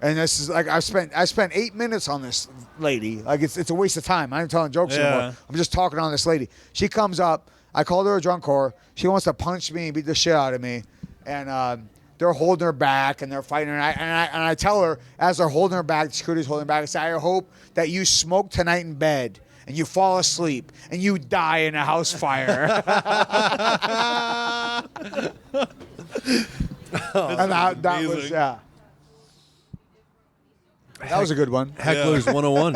and this is like I spent 8 minutes on this lady. Like it's a waste of time. I'm not telling jokes anymore. I'm just talking on this lady. She comes up. I called her a drunk whore. She wants to punch me and beat the shit out of me. And they're holding her back and they're fighting her. And I tell her as they're holding her back, the security's holding her back. I say, I hope that you smoke tonight in bed and you fall asleep and you die in a house fire. And that was that was a good one. Hecklers 101.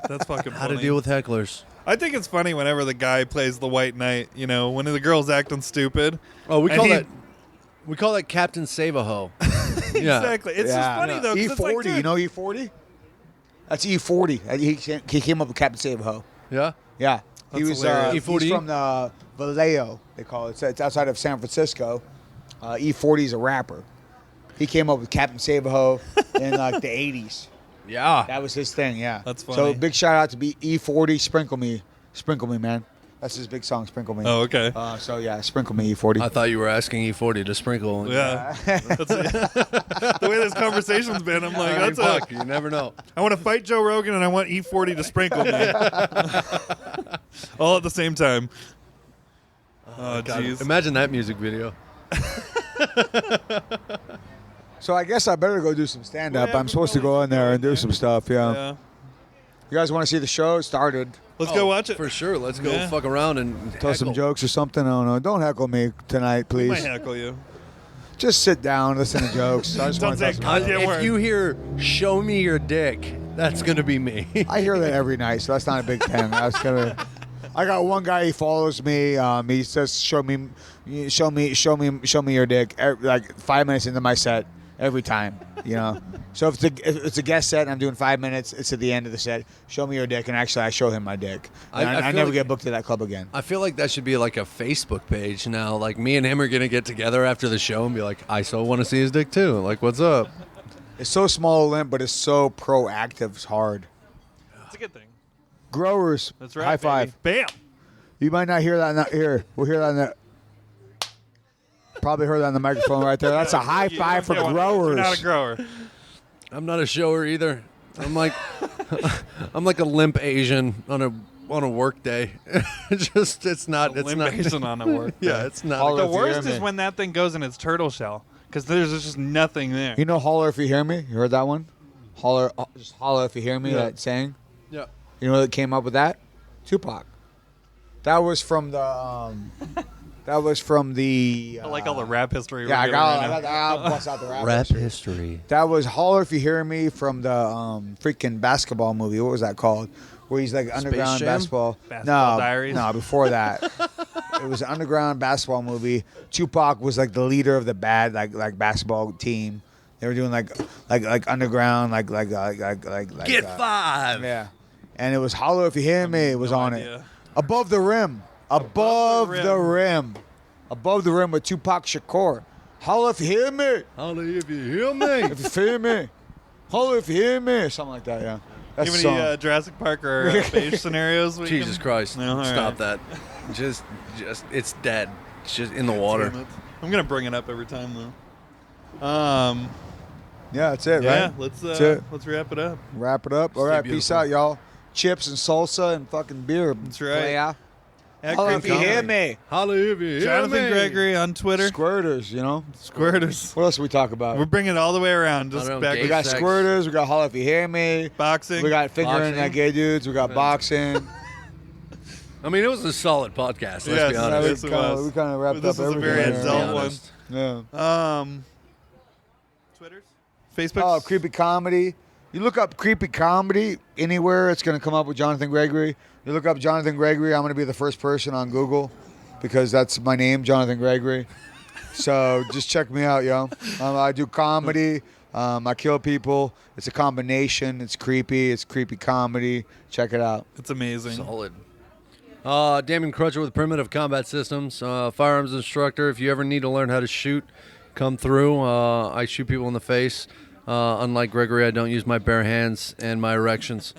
That's fucking funny. How to deal with hecklers. I think it's funny whenever the guy plays the white knight, when the girl's acting stupid. Oh, we call that Captain Save-A-Ho. Exactly. It's just funny, though. E40, it's like, dude, you know E40? That's E40. He came up with Captain Save-A-Ho. Yeah? Yeah. He was hilarious. he's from the Vallejo, they call it. It's outside of San Francisco. E40 is a rapper. He came up with Captain Save-A-Ho in like the 80s. Yeah. That was his thing, yeah. That's funny. So big shout out to E40, Sprinkle Me, man. That's his big song, Sprinkle Me. Oh, okay. So yeah, Sprinkle Me, E40. I thought you were asking E40 to sprinkle. Yeah. The way this conversation's been, I'm like, fuck, you never know. I want to fight Joe Rogan and I want E40 to sprinkle me. All at the same time. Oh, jeez. Imagine that music video. So I guess I better go do some stand-up. Yeah, I'm supposed to go in there and do some stuff, Yeah. You guys want to see the show? It started. Let's go watch it. For sure. Let's go fuck around and Tell some jokes or something. I don't know. Don't heckle me tonight, I please. might heckle you. Just sit down, listen to jokes. I just Don't want to say tell some goddamn jokes. word. If you hear "Show me your dick," that's gonna be me. I hear that every night, so that's not a big thing. I got one guy. He follows me. He says, "Show me your dick." Like 5 minutes into my set, every time. So if it's a guest set and I'm doing 5 minutes, it's at the end of the set. Show me your dick, and actually I show him my dick. I never get booked to that club again. I feel like that should be like a Facebook page now. Like me and him are gonna get together after the show and be like, "I so want to see his dick too." Like, what's up? It's so small, limp, but it's so proactive. It's hard. It's a good thing. Growers, That's right. high five. Baby. Bam. You might not hear that here. We'll hear that in the. Probably heard that on the microphone right there. That's a high five for growers. You're not a grower. I'm not a shower either. I'm like, I'm like a limp Asian on a work day. It's not. It's not. Asian on a work. Yeah, it's not. Holler The if you worst hear me. is when that thing goes in its turtle shell because there's just nothing there. You know, holler if you hear me. You heard that one? Holler, just holler if you hear me. Yeah. That saying. Yeah. You know what came up with that? Tupac. That was from the. That was from the. I like all the rap history. Yeah, we're giving right now. I'll bust out the Rap history. That was Holler If You Hear Me from the freaking basketball movie. What was that called? Where he's like underground Jam? basketball. Basketball Diaries? No, before that. It was an underground basketball movie. Tupac was like the leader of the bad like basketball team. They were doing like underground like Get five. Yeah. And it was Holler If You Hear Me. It was no on idea. it. Above the rim. Above the rim. Above the rim with Tupac Shakur. Holler if you hear me. Holler if you hear me. If you feel me. Holler if you hear me. Something like that, yeah. That's You the have any song. Jurassic Park or beige scenarios? we Jesus can- Christ! No, all Stop right. that. Just, it's dead. It's just in the water. Damn it. I'm gonna bring it up every time though. Yeah, that's it, Yeah, right? let's That's it. wrap it up. Wrap it up. All right, peace beautiful. out, y'all. Chips and salsa and fucking beer. That's right. Playa. At Holla if Creepy you hear Comedy. me. Holla if you hear Jonathan me. Gregory on Twitter. Squirters, you know. Squirters. What else we talk about? We're bringing it all the way around. Just I don't back gay We got sex. squirters. We got holla if you hear me. boxing. We got figuring Boxing. at gay dudes. We got boxing. I mean, it was a solid podcast. Let's Yes. be Yeah, honest. Yes, it was. we kind of wrapped This up was a everything. very Let's be adult one. honest. Yeah. Twitters? Facebook? Oh, creepy comedy. You look up creepy comedy anywhere, it's going to come up with Jonathan Gregory. You look up Jonathan Gregory, I'm going to be the first person on Google because that's my name, Jonathan Gregory. So just check me out, yo. I do comedy. I kill people. It's a combination. It's creepy comedy. Check it out. It's amazing. Solid. Damon Crutcher with Primitive Combat Systems, firearms instructor. If you ever need to learn how to shoot, come through. I shoot people in the face. Unlike Gregory, I don't use my bare hands and my erections.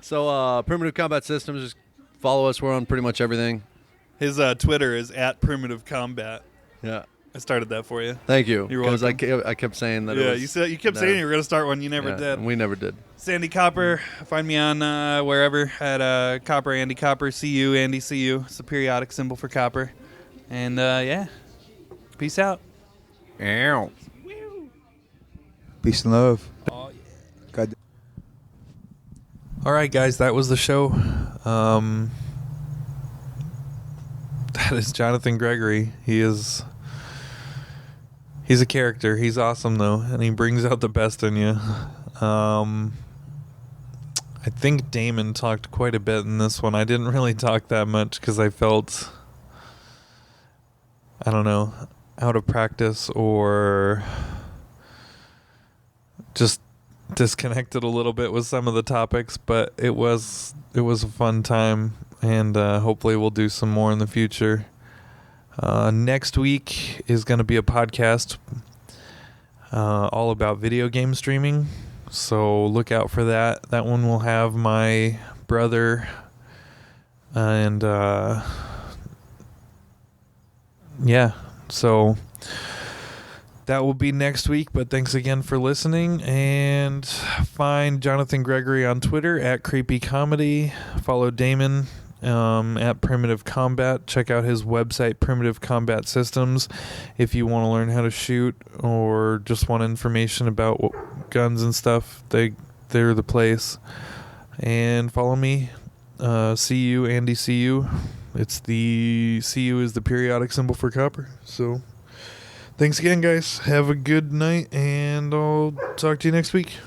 So Primitive Combat Systems, just follow us. We're on pretty much everything. His Twitter is at Primitive Combat. Yeah. I started that for you. Thank you. You're Because welcome. I kept saying that. Yeah, it was, you kept saying you were going to start one. You never yeah, did. We never did. Sandy Copper. Find me on wherever at Copper, Andy Copper. CU, Andy CU. It's the periodic symbol for copper. And yeah, peace out. Ow. Peace and love. Oh, yeah. God. All right, guys, that was the show. That is Jonathan Gregory. He's a character. He's awesome though, and he brings out the best in you. I think Damon talked quite a bit in this one. I didn't really talk that much because I felt, I don't know, out of practice or just disconnected a little bit with some of the topics, but it was a fun time, and hopefully we'll do some more in the future. Next week is going to be a podcast all about video game streaming, so look out for that. That one will have my brother and yeah, so that will be next week, but thanks again for listening, and find Jonathan Gregory on Twitter at Creepy Comedy. Follow Damon at Primitive Combat. Check out his website, Primitive Combat Systems, if you want to learn how to shoot or just want information about guns and stuff. They're the place. And follow me, CU, Andy CU. It's the CU is the periodic symbol for copper. So thanks again, guys. Have a good night, and I'll talk to you next week.